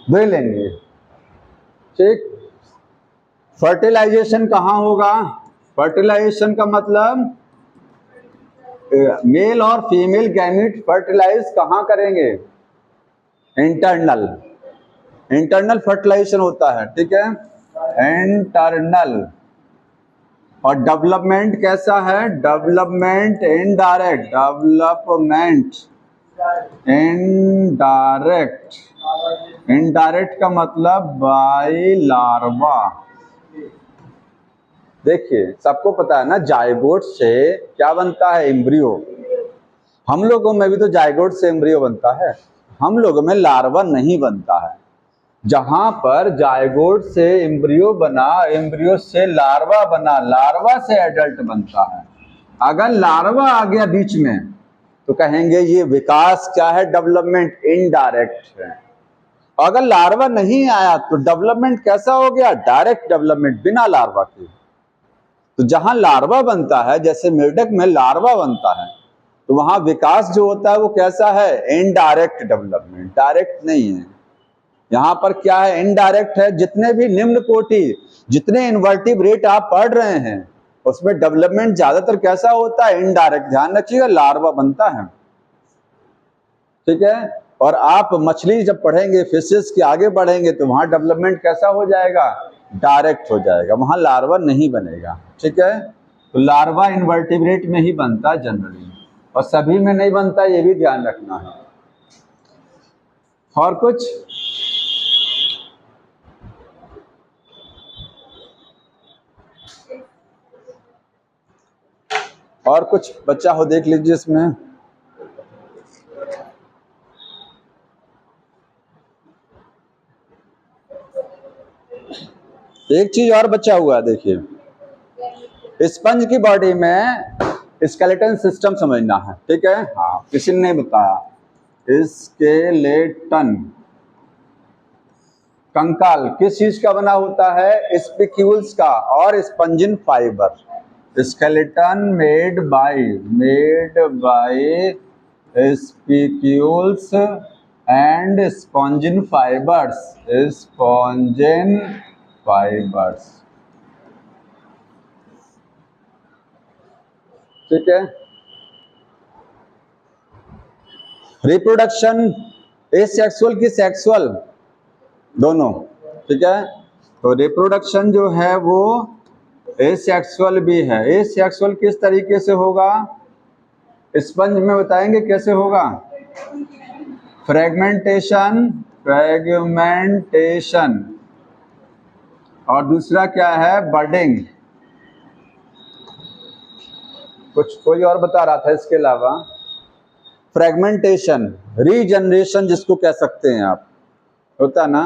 दे लेंगे, ठीक। फर्टिलाइजेशन कहाँ होगा, फर्टिलाइजेशन का मतलब मेल और फीमेल गैमीट फर्टिलाइज कहाँ करेंगे, इंटरनल, इंटरनल फर्टिलाइजेशन होता है, ठीक है, इंटरनल। और डेवलपमेंट कैसा है, development indirect, development indirect, indirect का मतलब बाय लार्वा। देखिए सबको पता है ना, जायगोट से क्या बनता है, एम्ब्रियो। हम लोगों में भी तो जायगोट से एम्ब्रियो बनता है, हम लोगों में लार्वा नहीं बनता है। जहां पर जायगोट से एम्ब्रियो बना, एम्ब्रियो से लार्वा बना, लार्वा से एडल्ट बनता है। अगर लार्वा आ गया बीच में तो कहेंगे ये विकास क्या है, डेवलपमेंट इनडायरेक्ट है। अगर लार्वा नहीं आया तो डेवलपमेंट कैसा हो गया, डायरेक्ट डेवलपमेंट, बिना लार्वा के। तो जहां लार्वा बनता है, जैसे मेढक में लार्वा बनता है, तो वहां विकास जो होता है वो कैसा है, इनडायरेक्ट डेवलपमेंट, डायरेक्ट नहीं है। यहाँ पर क्या है, इनडायरेक्ट है। जितने भी निम्न कोटि, जितने इन्वर्टिब्रेट आप पढ़ रहे हैं, उसमें डेवलपमेंट ज्यादातर कैसा होता है, इनडायरेक्ट। ध्यान रखिएगा, लार्वा बनता है, ठीक है। और आप मछली जब पढ़ेंगे, फिशेस के आगे बढ़ेंगे, तो वहां डेवलपमेंट कैसा हो जाएगा, डायरेक्ट हो जाएगा, वहां लार्वा नहीं बनेगा, ठीक है। तो लार्वा इन्वर्टिब्रेट में ही बनता है जनरली, और सभी में नहीं बनता, ये भी ध्यान रखना है। और कुछ, और कुछ बच्चा हो देख लीजिए इसमें। एक चीज और बचा हुआ है, देखिए, स्पंज की बॉडी में स्केलेटन सिस्टम समझना है, ठीक है। हाँ, किसी ने नहीं बताया, स्केलेटन कंकाल किस चीज का बना होता है, स्पिक्यूल्स का और spongin fibre. Skeleton made by spicules and spongin fibres, spongin fibres, ठीक है। रिप्रोडक्शन एसेक्सुअल की सेक्सुअल दोनों, ठीक है। तो रिप्रोडक्शन जो है वो एसेक्सुअल भी है। एसेक्सुअल किस तरीके से होगा, स्पंज में बताएंगे कैसे होगा, फ्रेगमेंटेशन, और दूसरा क्या है, बडिंग। कुछ कोई और बता रहा था इसके अलावा, फ्रेगमेंटेशन, रीजनरेशन जिसको कह सकते हैं आप, होता ना,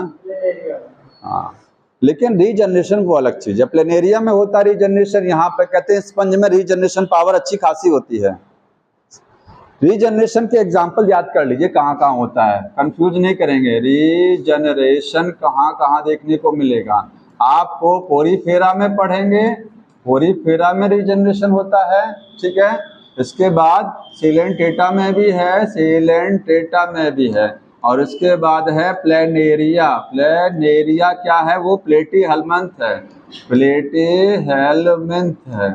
हाँ। लेकिन रीजनरेशन वो अलग चीज है, प्लेनेरिया में होता है रीजनरेशन, यहाँ पे कहते हैं स्पंज में रीजनरेशन पावर अच्छी खासी होती है। रीजनरेशन के एग्जाम्पल याद कर लीजिए कहाँ कहाँ होता है, कंफ्यूज नहीं करेंगे। रीजनरेशन कहाँ कहाँ देखने को मिलेगा आपको, पोरीफेरा में पढ़ेंगे, पोरीफेरा में रीजनरेशन होता है, ठीक है। इसके बाद सीलेंटेटा में भी है, सीलेंटेटा में भी है, और इसके बाद है प्लेनेरिया। प्लेनेरिया क्या है, वो प्लेटीहेल्मिन्थ है, प्लेटीहेल्मिन्थ है।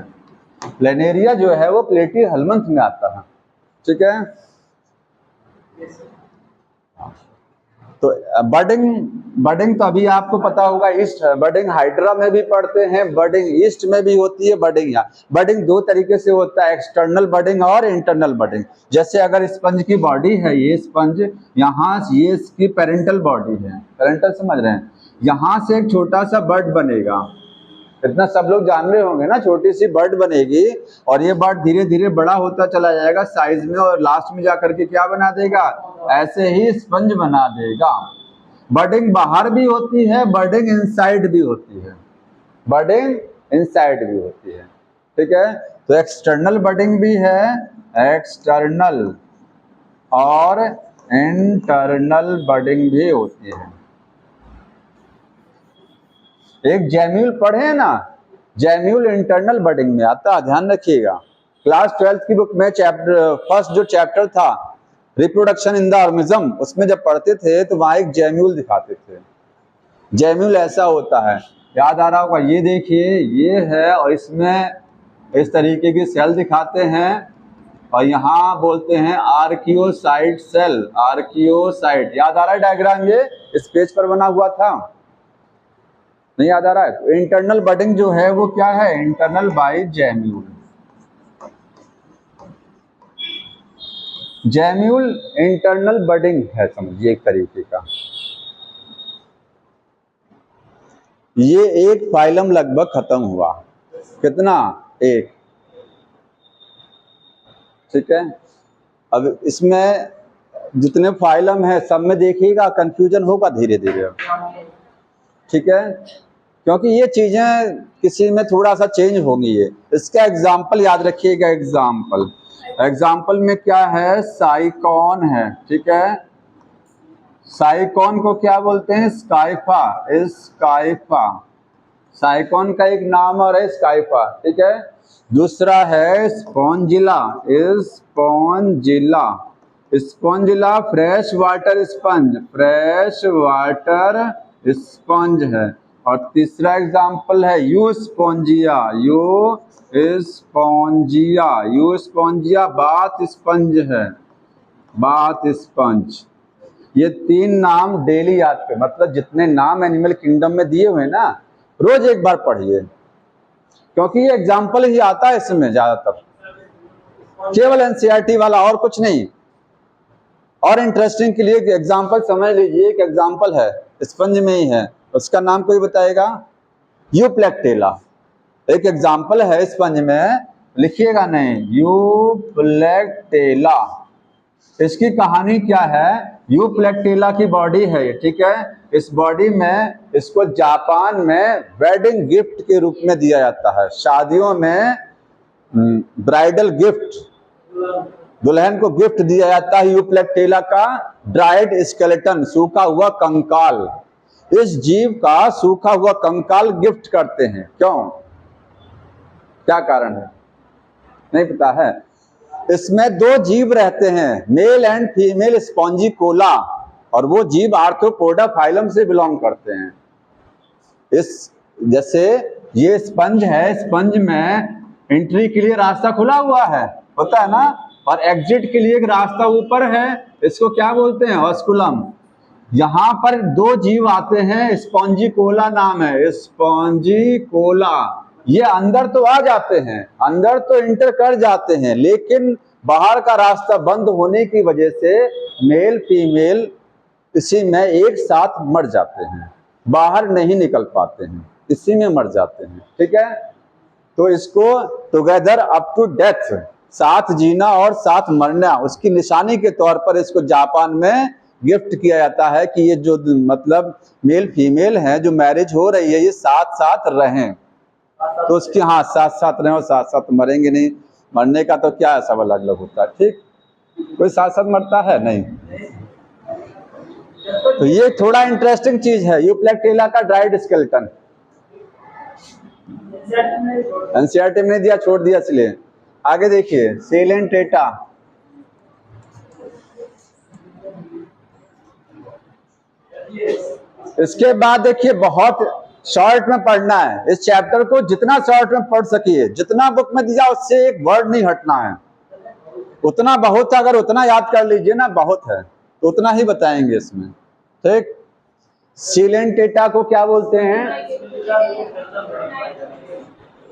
प्लेनेरिया जो है वो प्लेटीहेल्मिन्थ में आता है, ठीक है। तो बडिंग तो अभी आपको पता होगा, ईस्ट बडिंग हाइड्रा में भी पढ़ते हैं, बडिंग ईस्ट में भी होती है। बडिंग दो तरीके से होता है, एक्सटर्नल बडिंग और इंटरनल बडिंग। जैसे अगर स्पंज की बॉडी है, ये स्पंज, यहाँ ये इसकी पेरेंटल बॉडी है, पेरेंटल समझ रहे हैं, यहाँ से एक छोटा सा बर्ड बनेगा, इतना सब लोग जान रहे होंगे ना, छोटी सी बर्ड बनेगी, और ये बर्ड धीरे धीरे बड़ा होता चला जाएगा साइज में, और लास्ट में जाकर के क्या बना देगा, ऐसे ही स्पंज बना देगा। बडिंग बाहर भी होती है, बडिंग इनसाइड भी होती है, बडिंग इनसाइड भी होती है, ठीक है। तो एक्सटर्नल बडिंग भी है, एक्सटर्नल, और इंटरनल बडिंग भी होती है। एक जैम्यूल पढ़े ना, जैम्यूल इंटरनल बडिंग में आता है, ध्यान रखिएगा। क्लास 12th की बुक में चैप्टर फर्स्ट जो चैप्टर था रिप्रोडक्शन इन द ऑर्गेनिज्म, उसमें जब पढ़ते थे तो वहां एक जैम्यूल दिखाते थे। जैम्यूल ऐसा होता है, याद आ रहा होगा, ये देखिए ये है, और इसमें इस तरीके की सेल दिखाते हैं, और यहाँ बोलते हैं आर्कियोसाइट सेल, आर्कियोसाइट। याद आ रहा है डायग्राम, ये इस पेज पर बना हुआ था, नहीं याद आ रहा है। तो इंटरनल बडिंग जो है वो क्या है, internal by gemmule. Gemmule internal budding है, समझिए एक तरीके का। ये एक फाइलम लगभग खत्म हुआ, कितना, एक, ठीक है। अब इसमें जितने फाइलम है सब में देखिएगा कंफ्यूजन होगा धीरे धीरे, ठीक है, क्योंकि ये चीजें किसी में थोड़ा सा चेंज होंगी। ये इसका एग्जाम्पल याद रखिएगा, एग्जाम्पल में क्या है, साइकॉन है, ठीक है। साइकॉन को क्या बोलते हैं, स्काइफा, स्काइफा, साइकोन का एक नाम और है स्काइफा, ठीक है। दूसरा है Spongilla, Spongilla, Spongilla fresh water sponge, fresh water sponge है। और तीसरा एग्जाम्पल है you Spongia, you Spongia, you Spongia bath sponge है, बाथ स्पंज। ये तीन नाम डेली याद पे, मतलब जितने नाम एनिमल किंगडम में दिए हुए ना रोज एक बार पढ़िए, क्योंकि ये एग्जाम्पल ही आता है इसमें ज्यादातर, केवल एनसीईआरटी वाला और कुछ नहीं। और इंटरेस्टिंग के लिए एग्जाम्पल समझ लीजिए, एक एग्जाम्पल है स्पंज में ही है, उसका नाम कोई बताएगा? यूप्लेक्टेला। एक एग्जाम्पल है स्पंज में, लिखिएगा नहीं, यूप्लेक्टेला। इसकी कहानी क्या है? यूप्लेक्टेला की बॉडी है, ठीक है। इस बॉडी में इसको जापान में वेडिंग गिफ्ट के रूप में दिया जाता है, शादियों में ब्राइडल गिफ्ट, दुल्हन को गिफ्ट दिया जाता है यूप्लेक्टेला का ड्राइड स्केलेटन, सूखा हुआ कंकाल। इस जीव का सूखा हुआ कंकाल गिफ्ट करते हैं, क्यों, क्या कारण है? नहीं पता है। इसमें दो जीव रहते हैं, मेल एंड फीमेल स्पॉन्जिकोला, और वो जीव आर्थ्रोपोडा फाइलम से बिलोंग करते हैं। इस जैसे ये स्पंज है, स्पंज में एंट्री के लिए रास्ता खुला हुआ है, होता है ना, और एग्जिट के लिए एक रास्ता ऊपर है, इसको क्या बोलते हैं? ऑस्कुलम। यहां पर दो जीव आते हैं, स्पॉन्जिकोला नाम है, स्पॉन्जिकोला। ये अंदर तो आ जाते हैं, अंदर तो इंटर कर जाते हैं, लेकिन बाहर का रास्ता बंद होने की वजह से मेल फीमेल इसी में एक साथ मर जाते हैं, बाहर नहीं निकल पाते हैं, इसी में मर जाते हैं, ठीक है। तो इसको टुगेदर अप टू डेथ, साथ जीना और साथ मरना, उसकी निशानी के तौर पर इसको जापान में गिफ्ट किया जाता है कि ये जो मतलब मेल फीमेल है जो मैरिज हो रही है, ये साथ साथ रहें, तो उसके हाँ साथ साथ रहें और साथ साथ मरेंगे नहीं। मरने का तो क्या है, सब अलग अलग होता है, ठीक, कोई साथ साथ मरता है नहीं। तो ये थोड़ा इंटरेस्टिंग चीज है, यूप्लेक्टेला का ड्राइड स्केलेटन। एनसीईआरटी में नहीं दिया, छोड़ दिया इसलिए। आगे देखिए सेलेंटेटा, इसके बाद देखिए बहुत शॉर्ट में पढ़ना है इस चैप्टर को, जितना शॉर्ट में पढ़ सकिए, जितना बुक में दिया उससे एक वर्ड नहीं हटना है, उतना बहुत, अगर उतना याद कर लीजिए ना बहुत है, तो उतना ही बताएंगे इसमें, ठीक। सेलेंटेटा को क्या बोलते हैं?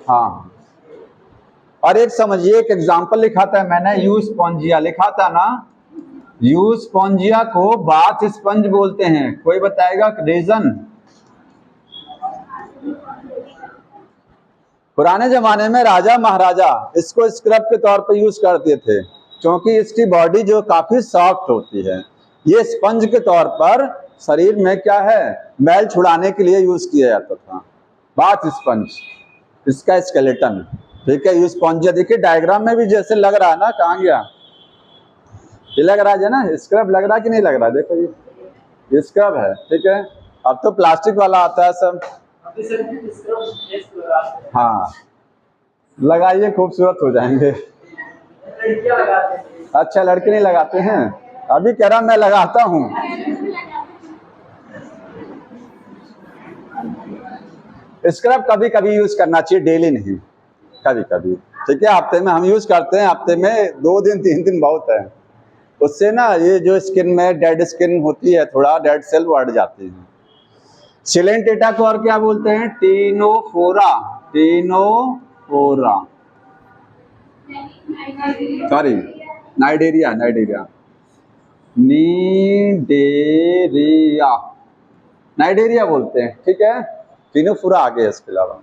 हाँ, और एक समझिए, एक एग्जांपल लिखा था मैंने, यू स्पॉन्जिया लिखा था ना, यू स्पॉन्जिया को बाथ स्पंज बोलते हैं, कोई बताएगा रीजन? पुराने जमाने में राजा महाराजा इसको स्क्रब के तौर पर यूज करते थे, क्योंकि इसकी बॉडी जो काफी सॉफ्ट होती है, ये स्पंज के तौर पर शरीर में क्या है, मैल छुड़ाने के लिए यूज किया जाता था, बाथ स्पंज, इसका स्केलेटन, ठीक है। यू स्पॉन्जिया देखिए डायग्राम में भी जैसे लग रहा है ना, कहाँ गया, ये लग रहा है ना, स्क्रब लग रहा कि नहीं लग रहा? देखो ये स्क्रब है, ठीक है। अब तो प्लास्टिक वाला आता है सब, हाँ लगाइए, खूबसूरत हो जाएंगे। अच्छा, लड़के नहीं लगाते हैं? अभी कह रहा मैं लगाता हूँ। स्क्रब कभी कभी यूज करना चाहिए, डेली नहीं, कभी कभी, ठीक है। हफ्ते में हम यूज करते हैं, हफ्ते में 2 दिन 3 दिन बहुत है, उससे ना ये जो स्किन में डेड स्किन होती है, थोड़ा डेड सेल बढ़ जाती है। सेलेंटेटा को और क्या बोलते हैं? Ctenophora, ctenophora, sorry cnidaria, cnidaria, cnidaria, cnidaria बोलते हैं, ठीक है। टीनोफोरा आगे है। इसके अलावा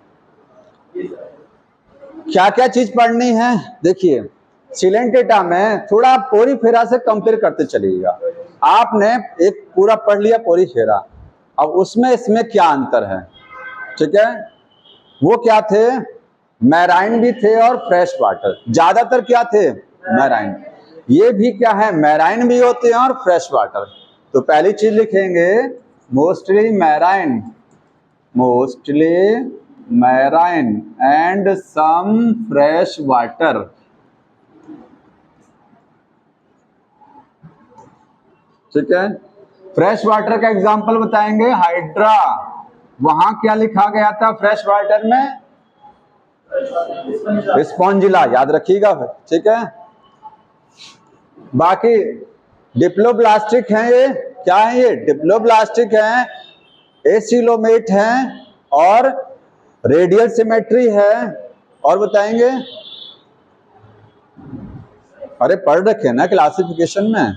क्या क्या चीज पढ़नी है, देखिए सेलेंटेटा में थोड़ा आप पोरीफेरा से कंपेयर करते चलिएगा। आपने एक पूरा पढ़ लिया पोरीफेरा, अब उसमें इसमें क्या अंतर है, ठीक है। वो क्या थे, मैराइन भी थे और फ्रेश वाटर, ज्यादातर क्या थे, मैराइन। ये भी क्या है, मैराइन भी होते हैं और फ्रेश वाटर। तो पहली चीज लिखेंगे mostly marine, mostly marine and some fresh water. ठीक है, फ्रेश वाटर का एग्जांपल बताएंगे हाइड्रा। वहां क्या लिखा गया था फ्रेश वाटर में? स्पॉन्जिला, याद रखिएगा फिर। ठीक है, बाकी डिप्लोब्लास्टिक हैं, ये क्या है? ये डिप्लोब्लास्टिक हैं, एसिलोमेट हैं और रेडियल सिमेट्री है। और बताएंगे? अरे पढ़ रखे ना क्लासिफिकेशन में।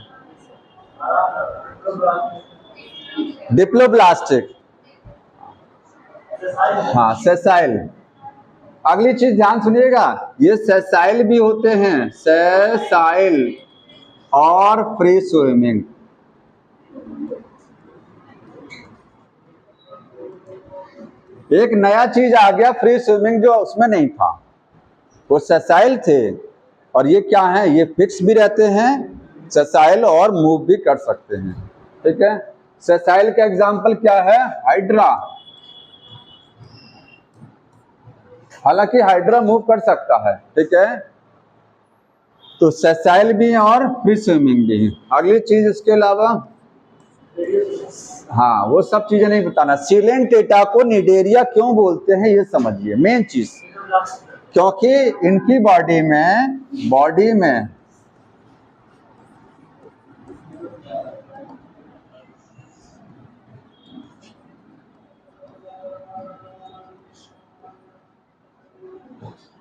डिप्लोब्लास्टिक, हाँ सेसाइल। अगली चीज ध्यान सुनिएगा, ये सेसाइल भी होते हैं, सेसाइल और फ्री स्विमिंग। एक नया चीज आ गया फ्री स्विमिंग, जो उसमें नहीं था। वो सेसाइल थे और ये क्या है? ये फिक्स भी रहते हैं सेसाइल और मूव भी कर सकते हैं। ठीक है, सेसाइल का एग्जांपल क्या है? हाइड्रा। हालांकि हाइड्रा मूव कर सकता है। ठीक है, तो सेसाइल भी हैं और फ्री स्विमिंग भी है। अगली चीज इसके अलावा, हाँ वो सब चीजें नहीं बताना। सिलेंटेटा को निडेरिया क्यों बोलते हैं ये समझिए, मेन चीज। क्योंकि इनकी बॉडी में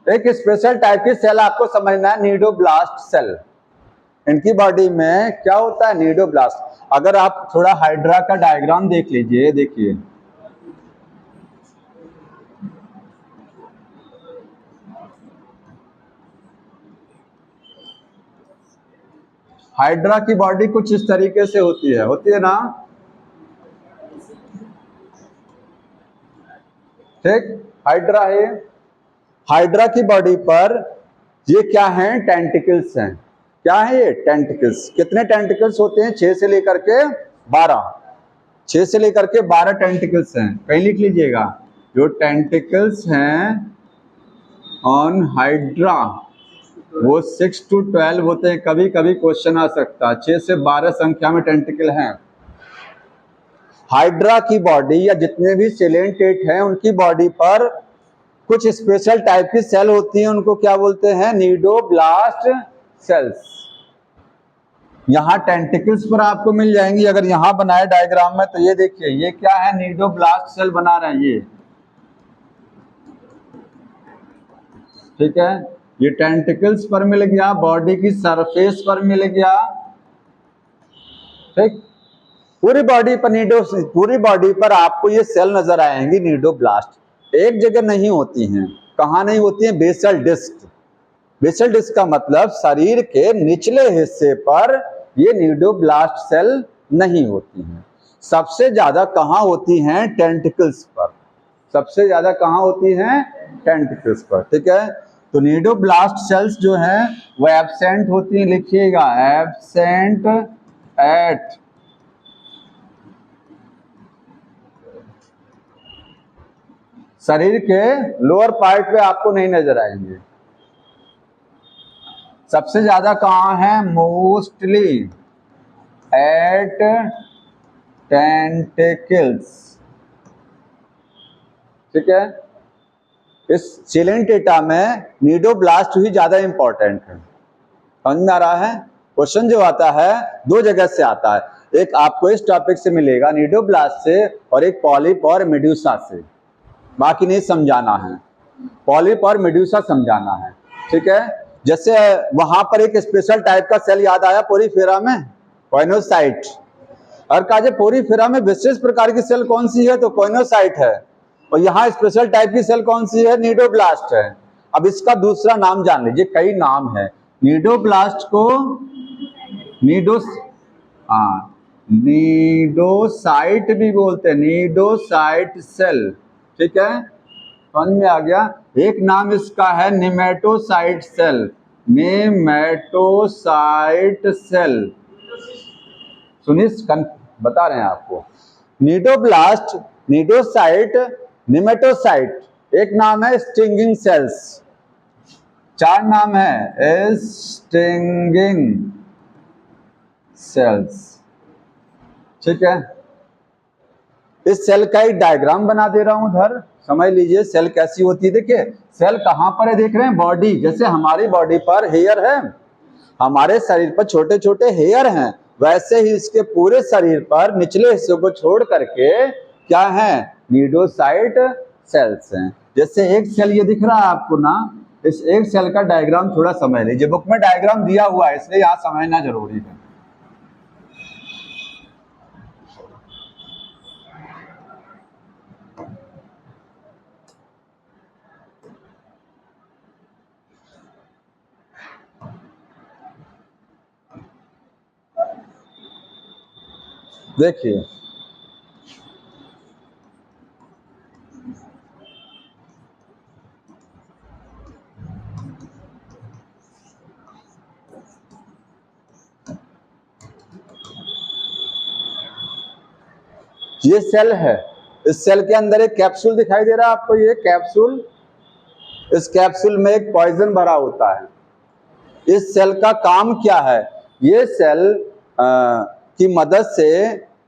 एक स्पेशल टाइप की सेल आपको समझना है, नीडोब्लास्ट सेल। इनकी बॉडी में क्या होता है? नीडोब्लास्ट। अगर आप थोड़ा हाइड्रा का डायग्राम देख लीजिए, देखिए हाइड्रा की बॉडी कुछ इस तरीके से होती है ना। ठीक, हाइड्रा है। हाइड्रा की बॉडी पर ये क्या है? टेंटिकल्स हैं। क्या है ये? टेंटिकल्स। कितने टेंटिकल्स होते हैं? 6 से लेकर के 12। 6 से लेकर के 12 टेंटिकल्स हैं। कहीं लिख लीजिएगा, जो टेंटिकल्स हैं ऑन हाइड्रा वो 6 to 12 होते हैं। कभी कभी क्वेश्चन आ सकता है, 6 से 12 संख्या में टेंटिकल हैं। हाइड्रा की बॉडी या जितने भी सिलेंटेट हैं उनकी बॉडी पर कुछ स्पेशल टाइप की सेल होती हैं, उनको क्या बोलते हैं? Cnidoblast sales. यहां टेंटिकल्स पर आपको मिल जाएंगी। अगर यहां बनाए डायग्राम में तो ये देखिए, ये क्या है? नीडोब्लास्ट सेल बना रहे हैं ये। ठीक है, ये टेंटिकल्स पर मिल गया, बॉडी की सरफेस पर मिल गया। ठीक, पूरी बॉडी पर आपको ये सेल नजर आएंगी नीडोब्लास्ट। एक जगह नहीं होती हैं। कहां नहीं होती हैं? Basal disc. बेसल डिस्क का मतलब शरीर के निचले हिस्से पर ये नीडोब्लास्ट सेल नहीं होती हैं। सबसे ज्यादा कहां होती हैं? टेंटिकल्स पर। सबसे ज्यादा कहां होती हैं? टेंटिकल्स पर। ठीक है, तो नीडोब्लास्ट सेल्स जो हैं वो एब्सेंट होती हैं। लिखिएगा, एब्सेंट एट शरीर के लोअर पार्ट पे आपको नहीं नजर आएंगे। सबसे ज्यादा कहां है? Mostly eight tentacles. ठीक है, इस सिलेंटेटा में नीडोब्लास्ट ही ज्यादा इंपॉर्टेंट है। समझ में आ रहा है? क्वेश्चन जो आता है दो जगह से आता है, एक आपको इस टॉपिक से मिलेगा नीडोब्लास्ट से, और एक पॉलिप और मेड्यूसा से। बाकी नहीं समझाना है, पॉलिप और मेड्यूसा समझाना है। ठीक है, जैसे वहां पर एक स्पेशल टाइप का सेल याद आया पोरीफेरा में, कोइनोसाइट। और कहा पोरीफेरा में विशेष प्रकार की सेल कौन सी है? तो कोइनोसाइट है। और यहाँ स्पेशल टाइप की सेल कौन सी है? नीडोब्लास्ट है। अब इसका दूसरा नाम जान लीजिए, कई नाम है। नीडोब्लास्ट को नीडोसाइट भी बोलते हैं, नीडोसाइट सेल। ठीक है, समझ में आ गया? एक नाम इसका है निमेटोसाइट सेल। निमेटोसाइट सेल, सुनिए बता रहे हैं आपको। नीडोब्लास्ट, नीडोसाइट, निमेटोसाइट एक नाम है स्टिंगिंग सेल्स, 4 नाम है स्टिंगिंग सेल्स। ठीक है, इस सेल का एक डायग्राम बना दे रहा हूं उधर, समझ लीजिए सेल कैसी होती है। देखिए सेल कहां पर है, देख रहे हैं बॉडी, जैसे हमारी बॉडी पर हेयर है, हमारे शरीर पर छोटे छोटे हेयर हैं, वैसे ही इसके पूरे शरीर पर निचले हिस्से को छोड़ करके क्या है, नीडोसाइट सेल्स हैं। जैसे एक सेल ये दिख रहा है आपको ना, इस एक सेल का डायग्राम थोड़ा समझ लीजिए, बुक में डायग्राम दिया हुआ है इसलिए यहां समझना जरूरी है। देखिए ये सेल है, इस सेल के अंदर एक कैप्सूल दिखाई दे रहा है आपको, ये कैप्सूल, इस कैप्सूल में एक पॉइजन भरा होता है। इस सेल का काम क्या है, ये सेल की मदद से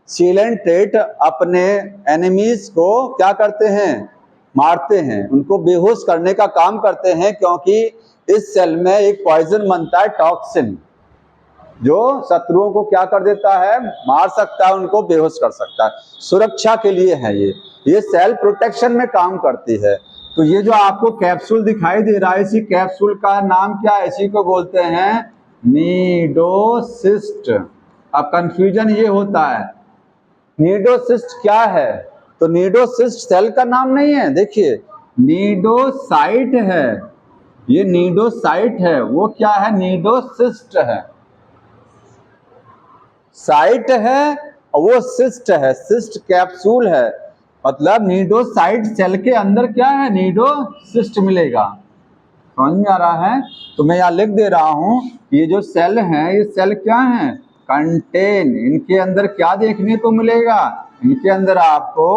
सिलेंट्रेट अपने एनिमीज को क्या करते हैं, मारते हैं, उनको बेहोश करने का काम करते हैं, क्योंकि इस सेल में एक पॉइजन बनता है टॉक्सिन, जो शत्रुओं को क्या कर देता है, मार सकता है, उनको बेहोश कर सकता है। सुरक्षा के लिए है ये सेल प्रोटेक्शन में काम करती है। तो ये जो आपको कैप्सूल दिखाई दे रहा है, इसी कैप्सूल का नाम क्या है, इसी को बोलते हैं नीडोसिस्ट। अब कंफ्यूजन ये होता है नीडोसिस्ट क्या है, तो नीडोसिस्ट सेल का नाम नहीं है, देखिए नीडोसाइट है, ये नीडोसाइट है, वो क्या है, नीडोसिस्ट है। साइट है और वो सिस्ट है, सिस्ट कैप्सूल है, मतलब नीडोसाइट सेल के अंदर क्या है, नीडोसिस्ट मिलेगा। समझ में आ रहा है, तो मैं यहाँ लिख दे रहा हूं, ये जो सेल है, ये सेल क्या है, कंटेन, इनके अंदर क्या देखने को मिलेगा, इनके अंदर आपको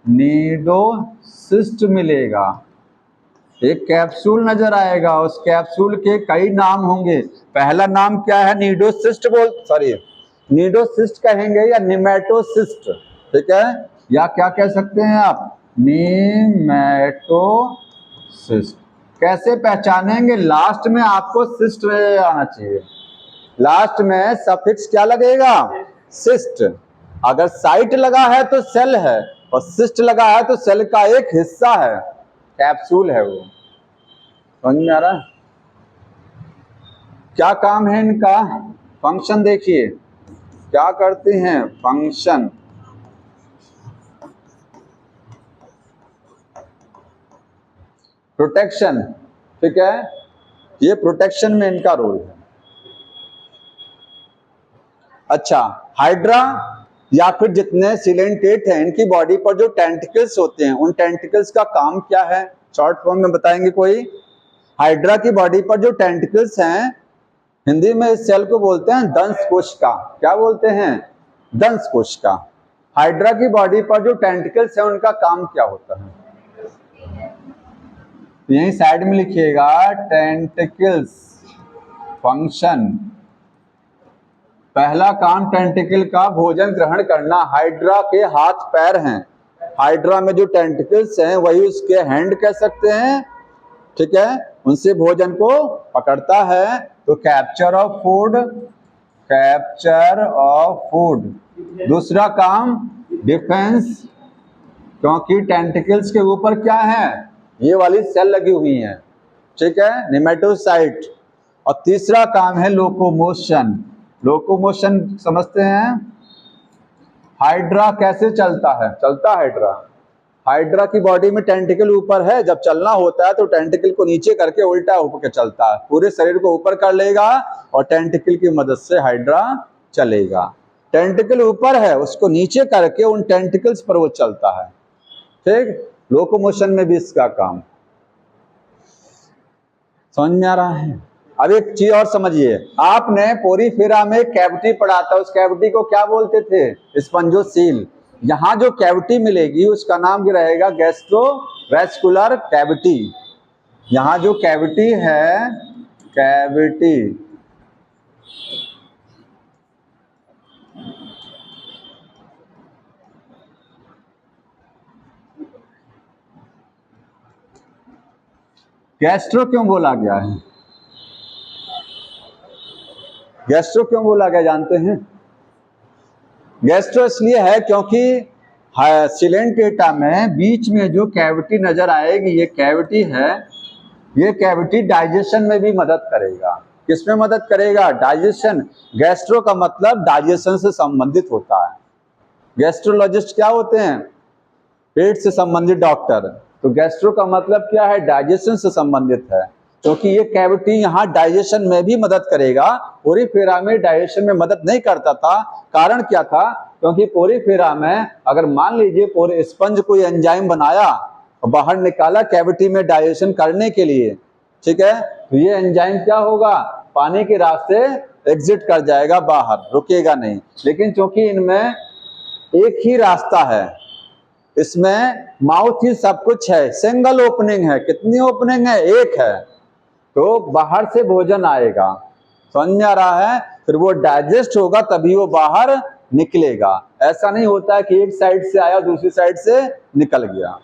नीडोसिस्ट मिलेगा, एक कैप्सूल नजर आएगा, उस कैप्सूल के कई नाम होंगे। पहला नाम क्या है, नीडोसिस्ट कहेंगे या निमेटोसिस्ट, ठीक है, या क्या कह सकते हैं आप, निमेटोसिस्ट। कैसे पहचानेंगे, लास्ट में आपको सिस्ट आना चाहिए, लास्ट में सफिक्स क्या लगेगा, सिस्ट। अगर साइट लगा है तो सेल है, और सिस्ट लगा है तो सेल का एक हिस्सा है, कैप्सूल है वो। समझ में आ रहा है, क्या काम है इनका, फंक्शन देखिए क्या करते हैं, फंक्शन, प्रोटेक्शन, ठीक है, ये प्रोटेक्शन में इनका रोल है। अच्छा, हाइड्रा या फिर जितने सिलेंट्रेट हैं, इनकी बॉडी पर जो टेंटिकल्स होते हैं, उन टेंटिकल्स का काम क्या है, शॉर्ट फॉर्म में बताएंगे कोई। हाइड्रा की बॉडी पर जो टेंटिकल्स हैं, हिंदी में इस सेल को बोलते हैं दंश कोशिका, क्या बोलते हैं, दंश कोशिका। हाइड्रा की बॉडी पर जो टेंटिकल्स हैं, उनका काम क्या होता है, यहीं साइड में लिखिएगा, टेंटिकल्स, फंक्शन। पहला काम टेंटिकल का भोजन ग्रहण करना, हाइड्रा के हाथ पैर हैं, हाइड्रा में जो टेंटिकल्स हैं वही उसके हैंड कह सकते हैं, ठीक है, उनसे भोजन को पकड़ता है। तो capture of food, capture of food. दूसरा काम डिफेंस, क्योंकि टेंटिकल्स के ऊपर क्या है, ये वाली सेल लगी हुई है, ठीक है, निमेटोसाइट। और तीसरा काम है लोकोमोशन, लोकोमोशन समझते हैं, हाइड्रा कैसे चलता है, चलता हाइड्रा, हाइड्रा की बॉडी में टेंटिकल ऊपर है, जब चलना होता है तो टेंटिकल को नीचे करके उल्टा होकर चलता है, पूरे शरीर को ऊपर कर लेगा और टेंटिकल की मदद से हाइड्रा चलेगा। टेंटिकल ऊपर है, उसको नीचे करके उन टेंटिकल्स पर वो चलता है, ठीक। लोकोमोशन में भी इसका काम, समझ में आ रहा है। अब एक चीज और समझिए, आपने पोरीफेरा में कैविटी पढ़ा था, उस कैविटी को क्या बोलते थे, स्पंजोसील। यहाँ जो कैविटी मिलेगी उसका नाम क्या रहेगा, गैस्ट्रोवेस्कुलर कैविटी। यहाँ जो कैविटी है, कैविटी, गैस्ट्रो क्यों बोला गया है, गैस्ट्रो क्यों बोला गया जानते हैं? गैस्ट्रो इसलिए है क्योंकि सिलेंट डेटा में बीच में जो कैविटी नजर आएगी, ये कैविटी है, ये कैविटी डाइजेशन में भी मदद करेगा। किसमें मदद करेगा? डाइजेशन। गैस्ट्रो का मतलब डाइजेशन से संबंधित होता है। गैस्ट्रोलॉजिस्ट क्या होते हैं? पेट से संबंधित डॉक्टर। तो गैस्ट्रो का मतलब क्या है? डाइजेशन से संबंधित है, क्योंकि ये कैविटी यहाँ डाइजेशन में भी मदद करेगा। पोरीफेरा में डाइजेशन में मदद नहीं करता था। कारण क्या था? क्योंकि पोरीफेरा में अगर मान लीजिए स्पंज कोई एंजाइम बनाया और बाहर निकाला कैविटी में डाइजेशन करने के लिए, ठीक है, तो ये एंजाइम क्या होगा? पानी के रास्ते एग्जिट कर जाएगा बाहर, रुकेगा नहीं। लेकिन क्योंकि इनमें एक ही रास्ता है, इसमें माउथ ही सब कुछ है, सिंगल ओपनिंग है। कितनी ओपनिंग है? एक है। तो बाहर से भोजन आएगा, समझ में आ रहा है? फिर वो डाइजेस्ट होगा तभी वो बाहर निकलेगा। ऐसा नहीं होता है कि एक साइड से आया दूसरी साइड से निकल गया।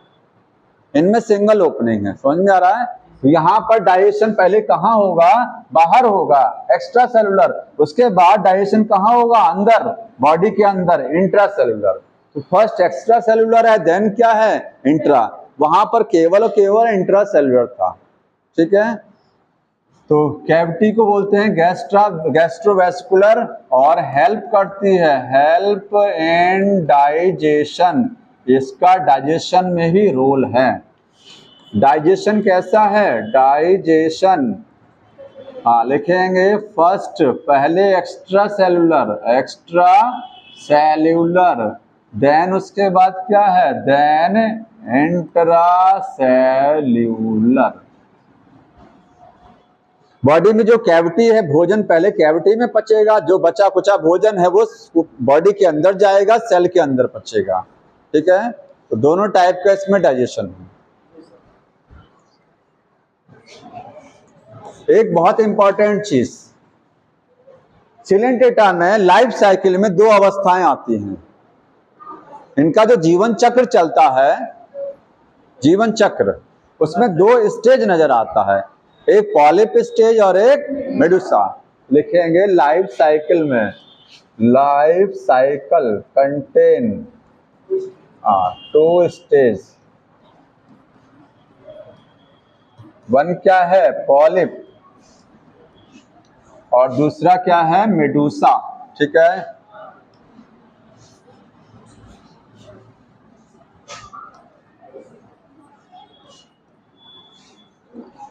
इनमें सिंगल ओपनिंग है, समझ में आ रहा है? तो यहाँ पर डाइजेशन पहले कहाँ होगा? बाहर होगा, एक्स्ट्रा सेलुलर। उसके बाद डाइजेशन कहाँ होगा? अंदर, बॉडी के अंदर, इंट्रा सेलुलर। तो फर्स्ट एक्स्ट्रा सेलुलर है, देन क्या है? इंट्रा। वहां पर केवल और केवल इंट्रा सेलुलर था, ठीक है। तो कैविटी को बोलते हैं गैस्ट्रोवेस्कुलर, और हेल्प करती है, हेल्प इन डाइजेशन। इसका डाइजेशन में भी रोल है। डाइजेशन कैसा है? डाइजेशन, हाँ लिखेंगे फर्स्ट, पहले एक्स्ट्रा सेल्यूलर, देन उसके बाद क्या है? Then intra cellular. बॉडी में जो कैविटी है, भोजन पहले कैविटी में पचेगा, जो बचा कुचा भोजन है वो बॉडी के अंदर जाएगा, सेल के अंदर पचेगा, ठीक है। तो दोनों टाइप का इसमें डाइजेशन है। एक बहुत इंपॉर्टेंट चीज, सिलेंट डेटा में लाइफ साइकिल में दो अवस्थाएं आती हैं। इनका जो जीवन चक्र चलता है, जीवन चक्र, उसमें दो स्टेज नजर आता है, एक पॉलिप स्टेज और एक मेडुसा। लिखेंगे लाइफ साइकिल में, life cycle contain two stage. One क्या है? पॉलिप, और दूसरा क्या है? मेडुसा, ठीक है।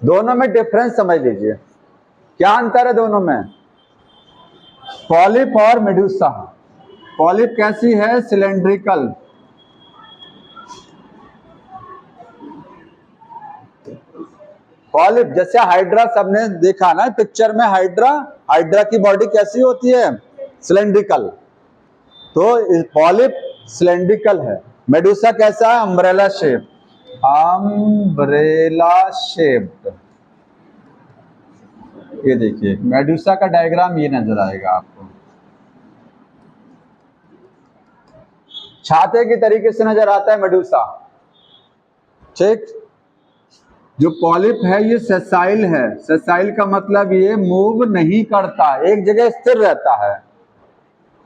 दोनों में डिफरेंस समझ लीजिए, क्या अंतर है दोनों में? पॉलिप और मेडुसा। पॉलिप कैसी है? सिलेंड्रिकल, पॉलिप जैसे हाइड्रा, सबने देखा ना पिक्चर में, हाइड्रा की बॉडी कैसी होती है? सिलेंड्रिकल। तो पॉलिप सिलेंड्रिकल है। मेडुसा कैसा है? Umbrella shape, umbrella shaped. ये देखिए मेडुसा का डायग्राम ये नजर आएगा आपको, छाते की तरीके से नजर आता है मेडुसा, ठीक। जो पॉलिप है ये सेसाइल है। सेसाइल का मतलब ये मूव नहीं करता, एक जगह स्थिर रहता है।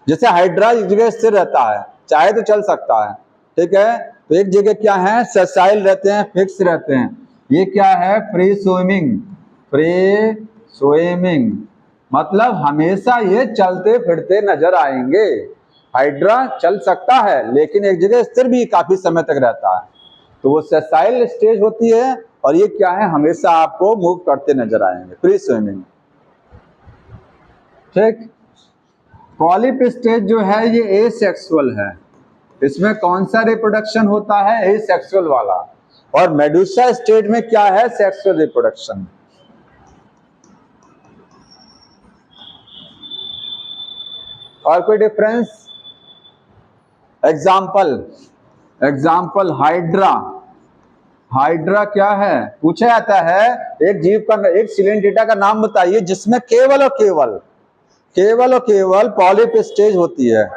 जैसे हाइड्रा एक जगह स्थिर रहता है, चाहे तो चल सकता है, ठीक है। तो एक जगह क्या है? सेसाइल रहते हैं, फिक्स रहते हैं। ये क्या है? फ्री स्विमिंग, फ्री स्विमिंग मतलब हमेशा ये चलते फिरते नजर आएंगे। हाइड्रा चल सकता है लेकिन एक जगह स्थिर भी काफी समय तक रहता है, तो वो सेसाइल स्टेज होती है। और ये क्या है? हमेशा आपको मूव करते नजर आएंगे, फ्री स्विमिंग, ठीक। पॉलिप स्टेज जो है ये एसेक्सुअल है, इसमें कौन सा रिप्रोडक्शन होता है? एसेक्सुअल वाला। और मेडुसा स्टेज में क्या है? Sexual reproduction. और कोई difference? Example, example hydra. Hydra क्या है? पूछा जाता है एक जीव का, एक सिलेंडेटा का नाम बताइए जिसमें केवल और केवल पॉलिप स्टेज होती है,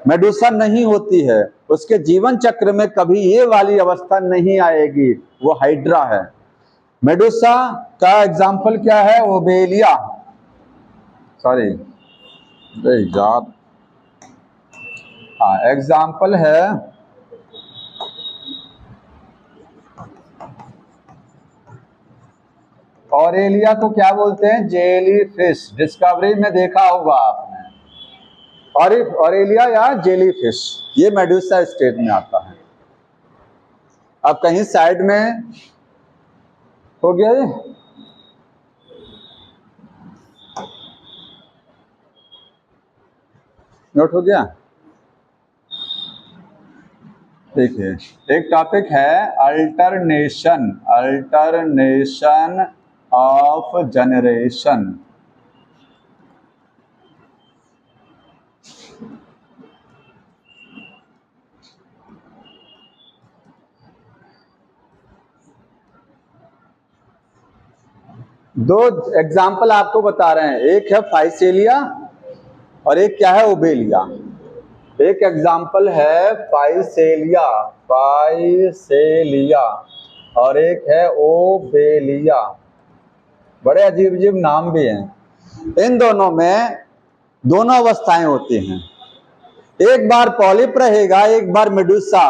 मेडुसा नहीं होती है, उसके जीवन चक्र में कभी ये वाली अवस्था नहीं आएगी, वो हाइड्रा है। मेडुसा का एग्जाम्पल क्या है? ओबेलिया, सॉरी यार, हाँ एग्जाम्पल है ऑरेलिया को क्या बोलते हैं? Jelly fish. डिस्कवरी में देखा होगा आपने, ऑरेलिया या जेली फिश, ये मेडुसा स्टेज में आता है। अब कहीं साइड में हो गया ये, नोट हो गया? देखिए एक टॉपिक है अल्टरनेशन ऑफ जनरेशन। दो एग्जाम्पल आपको बता रहे हैं, एक है फाइसेलिया और एक क्या है? ओबेलिया। एक एग्जाम्पल है फाइसेलिया और एक है ओबेलिया। बड़े अजीब अजीब नाम भी हैं। इन दोनों में दोनों अवस्थाएं होती हैं, एक बार पॉलिप रहेगा, एक बार मेडुसा,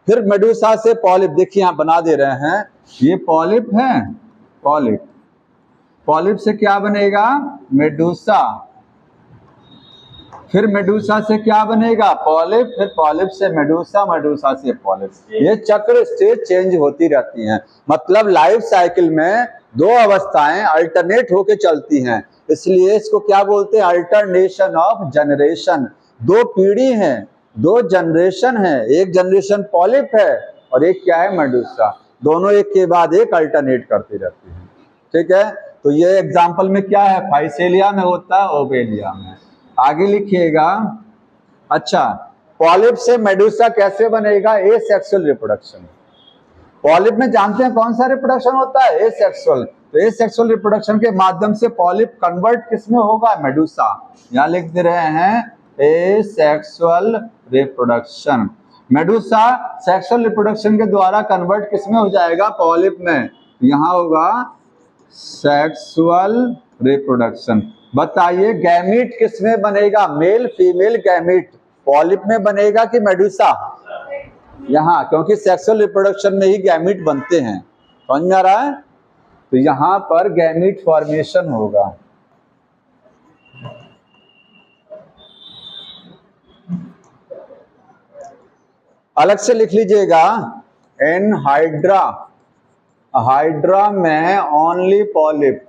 फिर मेडुसा से पॉलिप। देखिए यहां बना दे रहे हैं, ये पॉलिप है, पॉलिप से क्या बनेगा? मेडुसा, फिर मेडुसा से क्या बनेगा? पॉलिप, फिर पॉलिप से मेडुसा, मेडुसा से पॉलिप। ये चक्र स्टेज चेंज होती रहती हैं, मतलब लाइफ साइकिल में दो अवस्थाएं अल्टरनेट होके चलती हैं, इसलिए इसको क्या बोलते हैं? Alternation of generation. दो पीढ़ी हैं, दो जनरेशन है, एक जनरेशन पॉलिप है और एक क्या है? मेडुसा। दोनों एक के बाद एक अल्टरनेट करती रहती है, ठीक है? तो ये एग्जाम्पल में क्या है? फाइसेलिया में होता है, ओबेलिया में। आगे लिखिएगा। अच्छा, पॉलिप से मेडुसा कैसे बनेगा? Asexual reproduction. पॉलिप में जानते हैं कौन सा रिप्रोडक्शन होता है? एसेक्सुअल। तो एसेक्सुअल रिप्रोडक्शन के माध्यम से पॉलिप कन्वर्ट किसमें होगा? मेडुसा। यहां लिख दे रहे हैं asexual reproduction. Medusa sexual reproduction के द्वारा कन्वर्ट किसमें हो जाएगा? पॉलिप में। यहां होगा सेक्सुअल रिप्रोडक्शन। बताइए गैमीट किसमें बनेगा? मेल फीमेल गैमीट पॉलिप में बनेगा कि मेडुसा? यहाँ, क्योंकि सेक्सुअल रिप्रोडक्शन में ही गैमीट बनते हैं, समझ में आ रहा है? तो यहां पर गैमीट फॉर्मेशन होगा। अलग से लिख लीजिएगा, इन हाइड्रा में ओनली पॉलिप,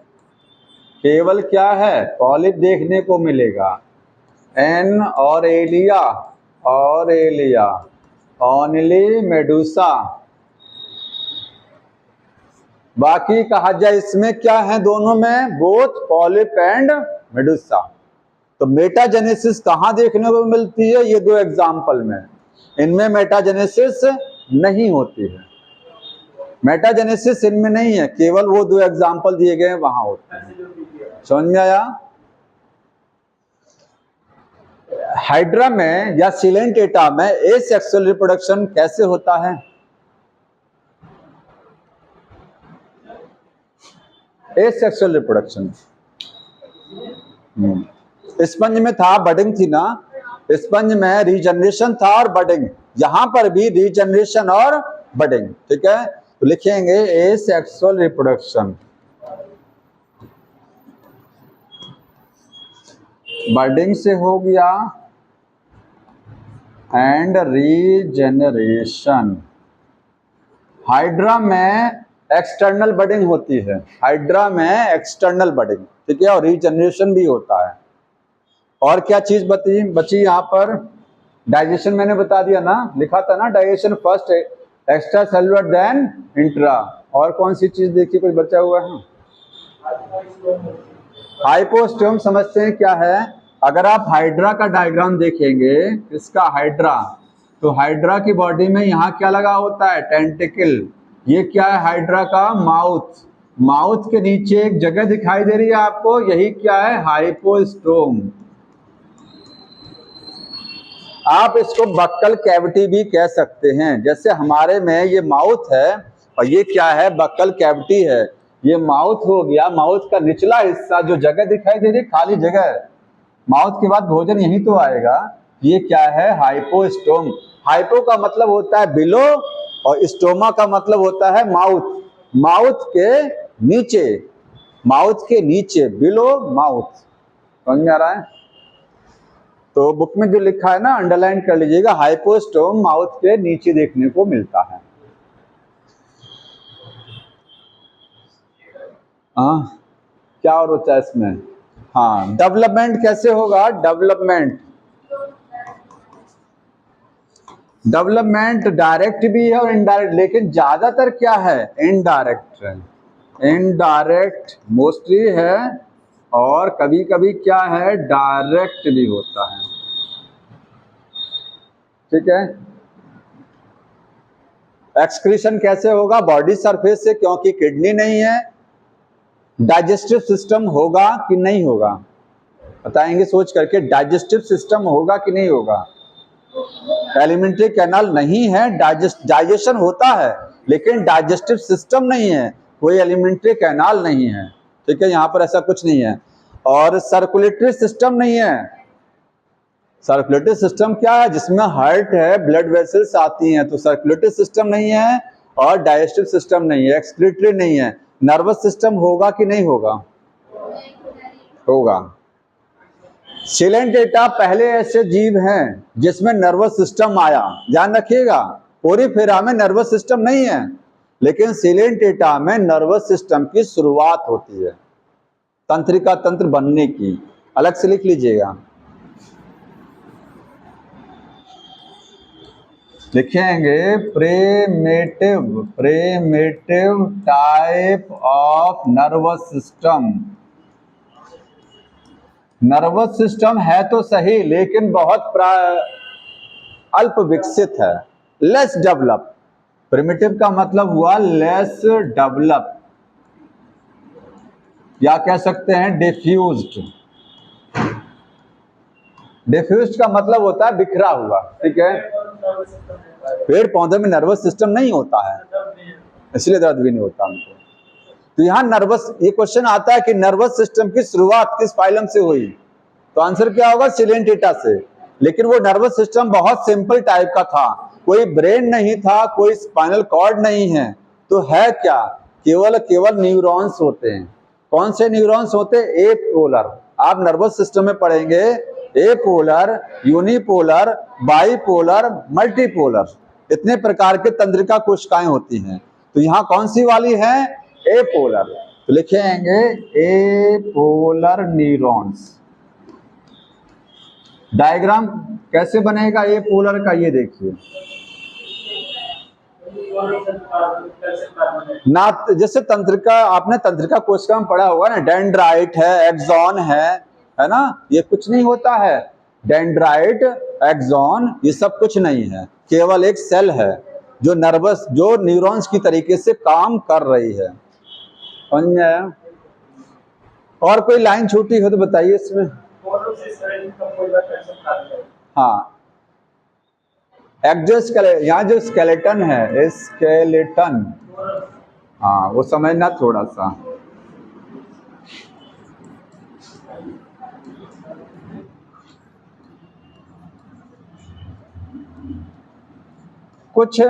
केवल क्या है? पॉलिप देखने को मिलेगा। In Aurelia only medusa. बाकी कहा जाए इसमें क्या है? दोनों में बोथ पॉलिप एंड मेडुसा। तो मेटाजेनेसिस कहां देखने को मिलती है? ये दो एग्जाम्पल में, इनमें मेटाजेनेसिस नहीं होती है। मेटाजेनेसिस इनमें नहीं है, केवल वो दो एग्जाम्पल दिए गए वहां होते हैं। समझ में आया? हाइड्रा में या सिलेंटेटा में एसेक्सुअल रिप्रोडक्शन कैसे होता है? एसेक्सुअल रिप्रोडक्शन स्पंज में था, बडिंग थी ना, स्पंज में रीजनरेशन था और बडिंग, यहां पर भी रीजनरेशन और बडिंग, ठीक है? तो लिखेंगे एसेक्सुअल रिप्रोडक्शन, बडिंग से हो गया एंड रीजनरेशन। हाइड्रा में एक्सटर्नल बडिंग होती है, हाइड्रा में एक्सटर्नल बडिंग, ठीक है? और रीजनरेशन भी होता है। और क्या चीज बची यहाँ पर? डाइजेशन मैंने बता दिया ना, लिखा था ना, digestion first extracellular then intra. और कौन सी चीज देखिए, कुछ बचा हुआ है? हाइपोस्टोम समझते हैं क्या है? अगर आप हाइड्रा का डायग्राम देखेंगे, इसका हाइड्रा, तो हाइड्रा की बॉडी में यहाँ क्या लगा होता है? टेंटिकल। ये क्या है हाइड्रा का? माउथ। माउथ के नीचे एक जगह दिखाई दे रही है आपको, यही क्या है? हाइपोस्टोम। आप इसको बक्कल कैविटी भी कह सकते हैं। जैसे हमारे में ये माउथ है और ये क्या है? बक्कल कैविटी है। ये माउथ हो गया, माउथ का निचला हिस्सा, जो जगह दिखाई दे रही है खाली जगह, माउथ के बाद भोजन यही तो आएगा। ये क्या है? हाइपोस्टोम। हाइपो का मतलब होता है बिलो और स्टोमा का मतलब होता है माउथ। माउथ के नीचे, माउथ के नीचे, बिलो माउथ। समझ में आ रहा है? तो बुक में जो लिखा है ना, अंडरलाइन कर लीजिएगा, हाइपोस्टोम माउथ के नीचे देखने को मिलता है। क्या और होता है इसमें? हाँ, डेवलपमेंट कैसे होगा? डेवलपमेंट डेवलपमेंट डायरेक्ट भी है और इनडायरेक्ट, लेकिन ज्यादातर क्या है? इनडायरेक्ट है। इनडायरेक्ट मोस्टली है और कभी कभी क्या है? डायरेक्ट भी होता है। ठीक है। एक्सक्रीशन कैसे होगा? बॉडी सरफेस से, क्योंकि किडनी नहीं है। डाइजेस्टिव सिस्टम होगा कि नहीं होगा? बताएंगे सोच करके, डाइजेस्टिव सिस्टम होगा कि नहीं होगा? एलिमेंट्री कैनाल नहीं है, डाइजेशन होता है लेकिन डाइजेस्टिव सिस्टम नहीं है, कोई एलिमेंट्री कैनाल नहीं है। ठीक है, यहाँ पर ऐसा कुछ नहीं है। और सर्कुलेटरी सिस्टम नहीं है। सर्कुलेटरी सिस्टम क्या है? जिसमें हार्ट है, ब्लड वेसल्स आती हैं, तो सर्कुलेटरी सिस्टम नहीं है और डाइजेस्टिव सिस्टम नहीं है, एक्सक्रीटरी नहीं है। नर्वस सिस्टम होगा कि नहीं होगा? होगा। सिलेंटेटा पहले ऐसे जीव हैं जिसमें नर्वस सिस्टम आया, ध्यान रखिएगा। पोरीफेरा में नर्वस सिस्टम नहीं है, लेकिन सिलेंटेटा में नर्वस सिस्टम की शुरुआत होती है, तंत्रिका तंत्र बनने की। अलग से लिख लीजिएगा, लिखेंगे primitive type of nervous system. Nervous system है तो सही, लेकिन बहुत अल्प विकसित है, लेस डेवलप। प्रिमिटिव का मतलब हुआ लेस डेवलप, या कह सकते हैं डिफ्यूज्ड। डिफ्यूज्ड का मतलब होता है बिखरा हुआ। ठीक है, पेड़ पौधे में नर्वस सिस्टम नहीं होता है, इसलिए दर्द भी नहीं होता हमको। तो यहाँ नर्वस, ये क्वेश्चन आता है कि नर्वस सिस्टम की शुरुआत किस फाइलम से हुई? तो आंसर क्या होगा? सिलेंटेटा से। लेकिन वो नर्वस सिस्टम बहुत सिंपल टाइप का था, कोई ब्रेन नहीं था, कोई स्पाइनल कॉर्ड नहीं है, तो है क्या? केवल न्यूरॉन्स होते हैं। कौन से न्यूरॉन्स होते हैं? एपोलर। आप नर्वस सिस्टम में पढ़ेंगे एपोलर, यूनिपोलर, बाइपोलर, मल्टीपोलर, इतने प्रकार के तंत्रिका कोशिकाएं होती हैं। तो यहाँ कौन सी वाली है? एपोलर। तो लिखेंगे एपोलर न्यूरॉन्स। डायग्राम कैसे बनेगा एपोलर का? ये देखिए ना, जैसे तंत्रिका, आपने तंत्रिका कोशिका में पढ़ा होगा ना, डेंड्राइट है, एक्सॉन है ना, ये कुछ नहीं होता है। डेंड्राइट, एक्सॉन, ये सब कुछ नहीं है, केवल एक सेल है जो नर्वस, जो न्यूरॉन्स की तरीके से काम कर रही है। समझ में आया? और कोई लाइन छूटी हो तो बताइए इसमें। हाँ, यहाँ जो स्केलेटन है, स्केलेटन, हाँ वो समझना थोड़ा सा। कुछ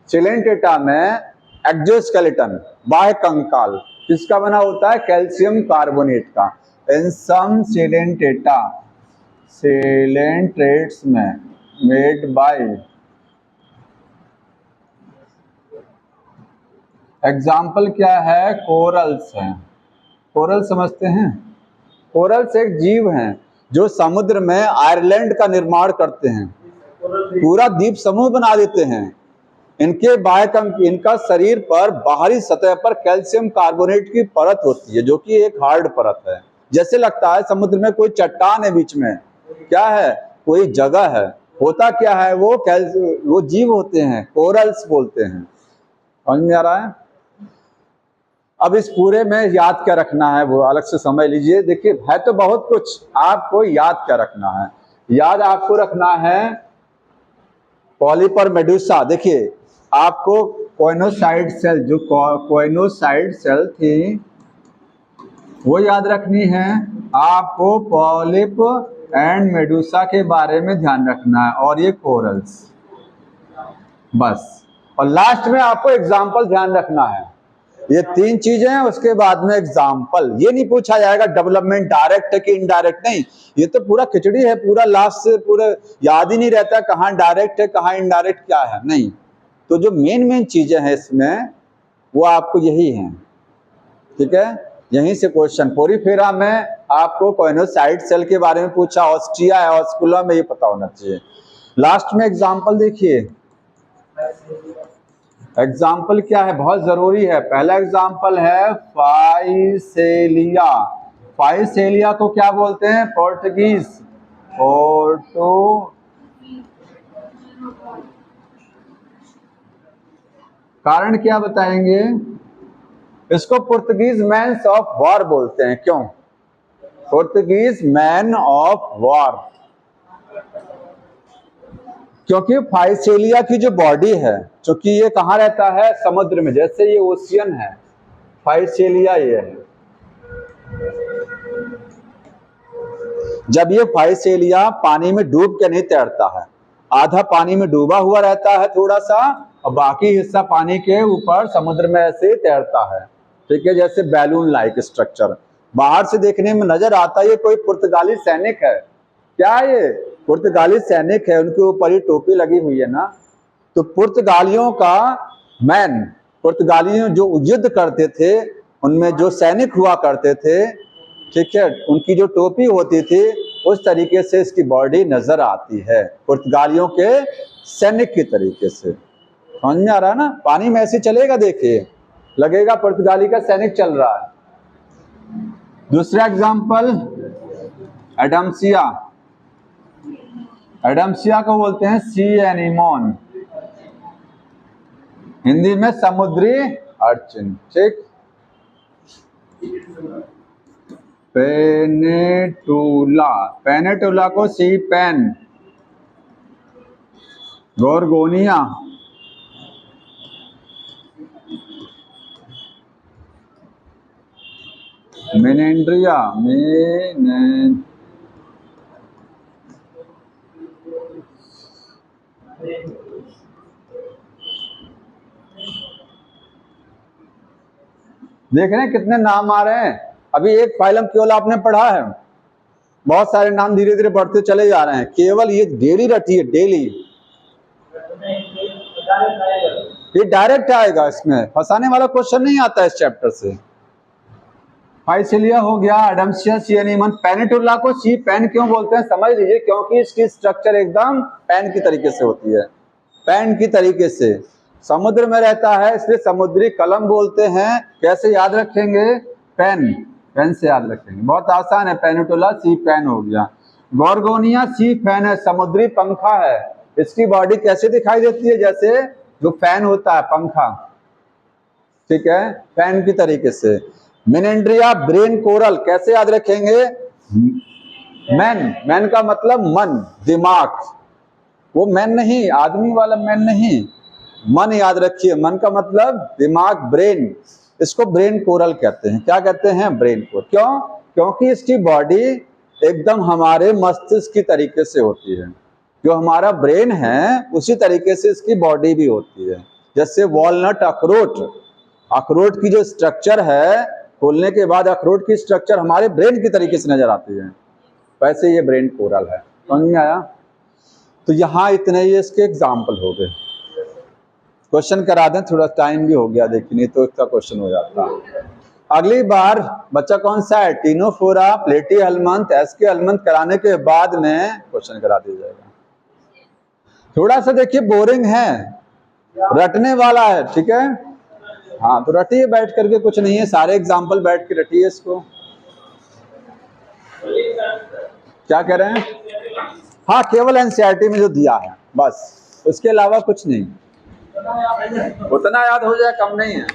सिलेंटेटा में एक्सोस्केलेटन, बाह्य कंकाल, किसका बना होता है? कैल्शियम कार्बोनेट का। इन सम सिलेंटेटा, सिलेंट्रेट्स में मेड बाय, एग्जाम्पल क्या है? कोरल्स हैं। कोरल समझते हैं? कोरल्स एक जीव हैं जो समुद्र में आयरलैंड का निर्माण करते हैं, पूरा द्वीप समूह बना देते हैं। इनके इनका शरीर पर बाहरी सतह पर कैल्शियम कार्बोनेट की परत होती है, जो कि एक हार्ड परत है। जैसे लगता है समुद्र में कोई चट्टान है बीच में, क्या है? कोई जगह है, होता क्या है, वो जीव होते हैं, कोरल्स बोलते हैं। समझ में आ रहा है? अब इस पूरे में याद क्या रखना है वो अलग से समझ लीजिए। देखिए है तो बहुत कुछ, आपको याद क्या रखना है, याद आपको रखना है पॉलीपर मेडुसा। देखिए आपको कोइनोसाइड सेल, जो कोइनोसाइड सेल थी वो याद रखनी है, आपको पॉलिप एंड मेडुसा के बारे में ध्यान रखना है, और ये कोरल्स, बस। और लास्ट में आपको एग्जाम्पल ध्यान रखना है। ये 3 चीजें हैं, उसके बाद में एग्जाम्पल। ये नहीं पूछा जाएगा डेवलपमेंट डायरेक्ट है कि इनडायरेक्ट, नहीं, ये तो पूरा खिचड़ी है, पूरा लास्ट से पूरा याद ही नहीं रहता कहाँ डायरेक्ट है कहाँ इनडायरेक्ट क्या है, नहीं। तो जो मेन चीजें हैं इसमें वो आपको यही हैं, ठीक है। यहीं से क्वेश्चन पोरीफेरा में आपको कोइनोसाइड सेल के बारे में पूछा, ऑस्ट्रिया है, ऑस्कुला में, ये पता होना चाहिए। लास्ट में एग्जाम्पल देखिए, एग्जाम्पल क्या है, बहुत जरूरी है। पहला एग्जाम्पल है फाइसेलिया। फाइसेलिया को क्या बोलते हैं, पोर्टुगीज, कारण क्या बताएंगे, इसको पुर्तगीज मैन ऑफ वॉर बोलते हैं। क्यों पुर्तगीज मैन ऑफ वॉर? क्योंकि फाइसेलिया की जो बॉडी है, क्योंकि ये कहाँ रहता है, समुद्र में, जैसे ये ओशियन है, फाइसेलिया ये है। जब ये फाइसेलिया पानी में डूब के नहीं तैरता है, आधा पानी में डूबा हुआ रहता है थोड़ा सा, और बाकी हिस्सा पानी के ऊपर समुद्र में ऐसे तैरता है, ठीक है, जैसे बैलून लाइक स्ट्रक्चर। बाहर से देखने में नजर आता है ये कोई पुर्तगाली सैनिक है, क्या ये पुर्तगाली सैनिक है, उनके ऊपर ही टोपी लगी हुई है ना। तो पुर्तगालियों का मैन, पुर्तगालियों जो युद्ध करते थे उनमें जो सैनिक हुआ करते थे, ठीक है, उनकी जो टोपी होती थी उस तरीके से इसकी बॉडी नजर आती है, पुर्तगालियों के सैनिक की तरीके से। समझ में आ रहा है ना, पानी में ऐसे चलेगा, देखिए लगेगा पुर्तगाली का सैनिक चल रहा है। दूसरा एग्जांपल एडम्सिया। एडम्सिया को बोलते हैं सी एनीमोन, हिंदी में समुद्री अर्चिन, ठीक। पेनेटुला, पेनेटुला को सी पेन। गोरगोनिया, मेनेंड्रिया, देख रहे हैं कितने नाम आ रहे हैं। अभी एक फाइलम केवल आपने पढ़ा है, बहुत सारे नाम धीरे धीरे बढ़ते चले जा रहे हैं, केवल ये डेली रटिए, डेली। ये डायरेक्ट आएगा, इसमें फंसाने वाला क्वेश्चन नहीं आता इस चैप्टर से। फाइसेलिया हो गया, एडम्सिया, सी एनीमन। पेनेटुला को सी पेन क्यों बोलते हैं समझ लीजिए, क्योंकि इसकी स्ट्रक्चर एकदम पेन की तरीके से होती है, पेन की तरीके से, समुद्र में रहता है इसलिए समुद्री कलम बोलते हैं। कैसे याद रखेंगे, पेन, पेन से याद रखेंगे, बहुत आसान है। पेनेटुला सी पेन हो गया। गोरगोनिया सी फैन है, समुद्री पंखा है। इसकी बॉडी कैसे दिखाई देती है, जैसे जो फैन होता है, पंखा, ठीक है, फैन की तरीके से। मेनेंड्रिया ब्रेन कोरल, कैसे याद रखेंगे, मैन, मैन का मतलब मन, दिमाग, वो मैन नहीं, आदमी वाला मैन नहीं, मन याद रखिए, मन का मतलब दिमाग, ब्रेन। इसको ब्रेन कोरल कहते हैं। क्या कहते हैं, ब्रेन कोरल। क्यों, क्योंकि इसकी बॉडी एकदम हमारे मस्तिष्क की तरीके से होती है, जो हमारा ब्रेन है उसी तरीके से इसकी बॉडी भी होती है। जैसे वॉलनट, अखरोट, अखरोट की जो स्ट्रक्चर है, खोलने के बाद अखरोट की स्ट्रक्चर हमारे ब्रेन की तरीके से नजर आती है, वैसे ये ब्रेन कोरल है। समझ में आया? तो यहाँ इतने ही इसके एग्जाम्पल हो गए। क्वेश्चन करा दें, थोड़ा टाइम भी हो गया, देखिए नहीं तो इसका क्वेश्चन हो जाता। अगली बार बच्चा कौन सा है, टीनोफोरा, प्लेटी हेलमंथ, एसके हेलमंथ कराने के बाद में क्वेश्चन करा दिया जाएगा। थोड़ा सा देखिए बोरिंग है, रटने वाला है, ठीक है। हाँ तो रटिए बैठ करके, कुछ नहीं है, सारे एग्जाम्पल बैठ के रटिए इसको। क्या कह रहे हैं? हाँ, केवल एनसीईआरटी में जो दिया है बस, उसके अलावा कुछ नहीं। उतना याद हो जाए कम नहीं है।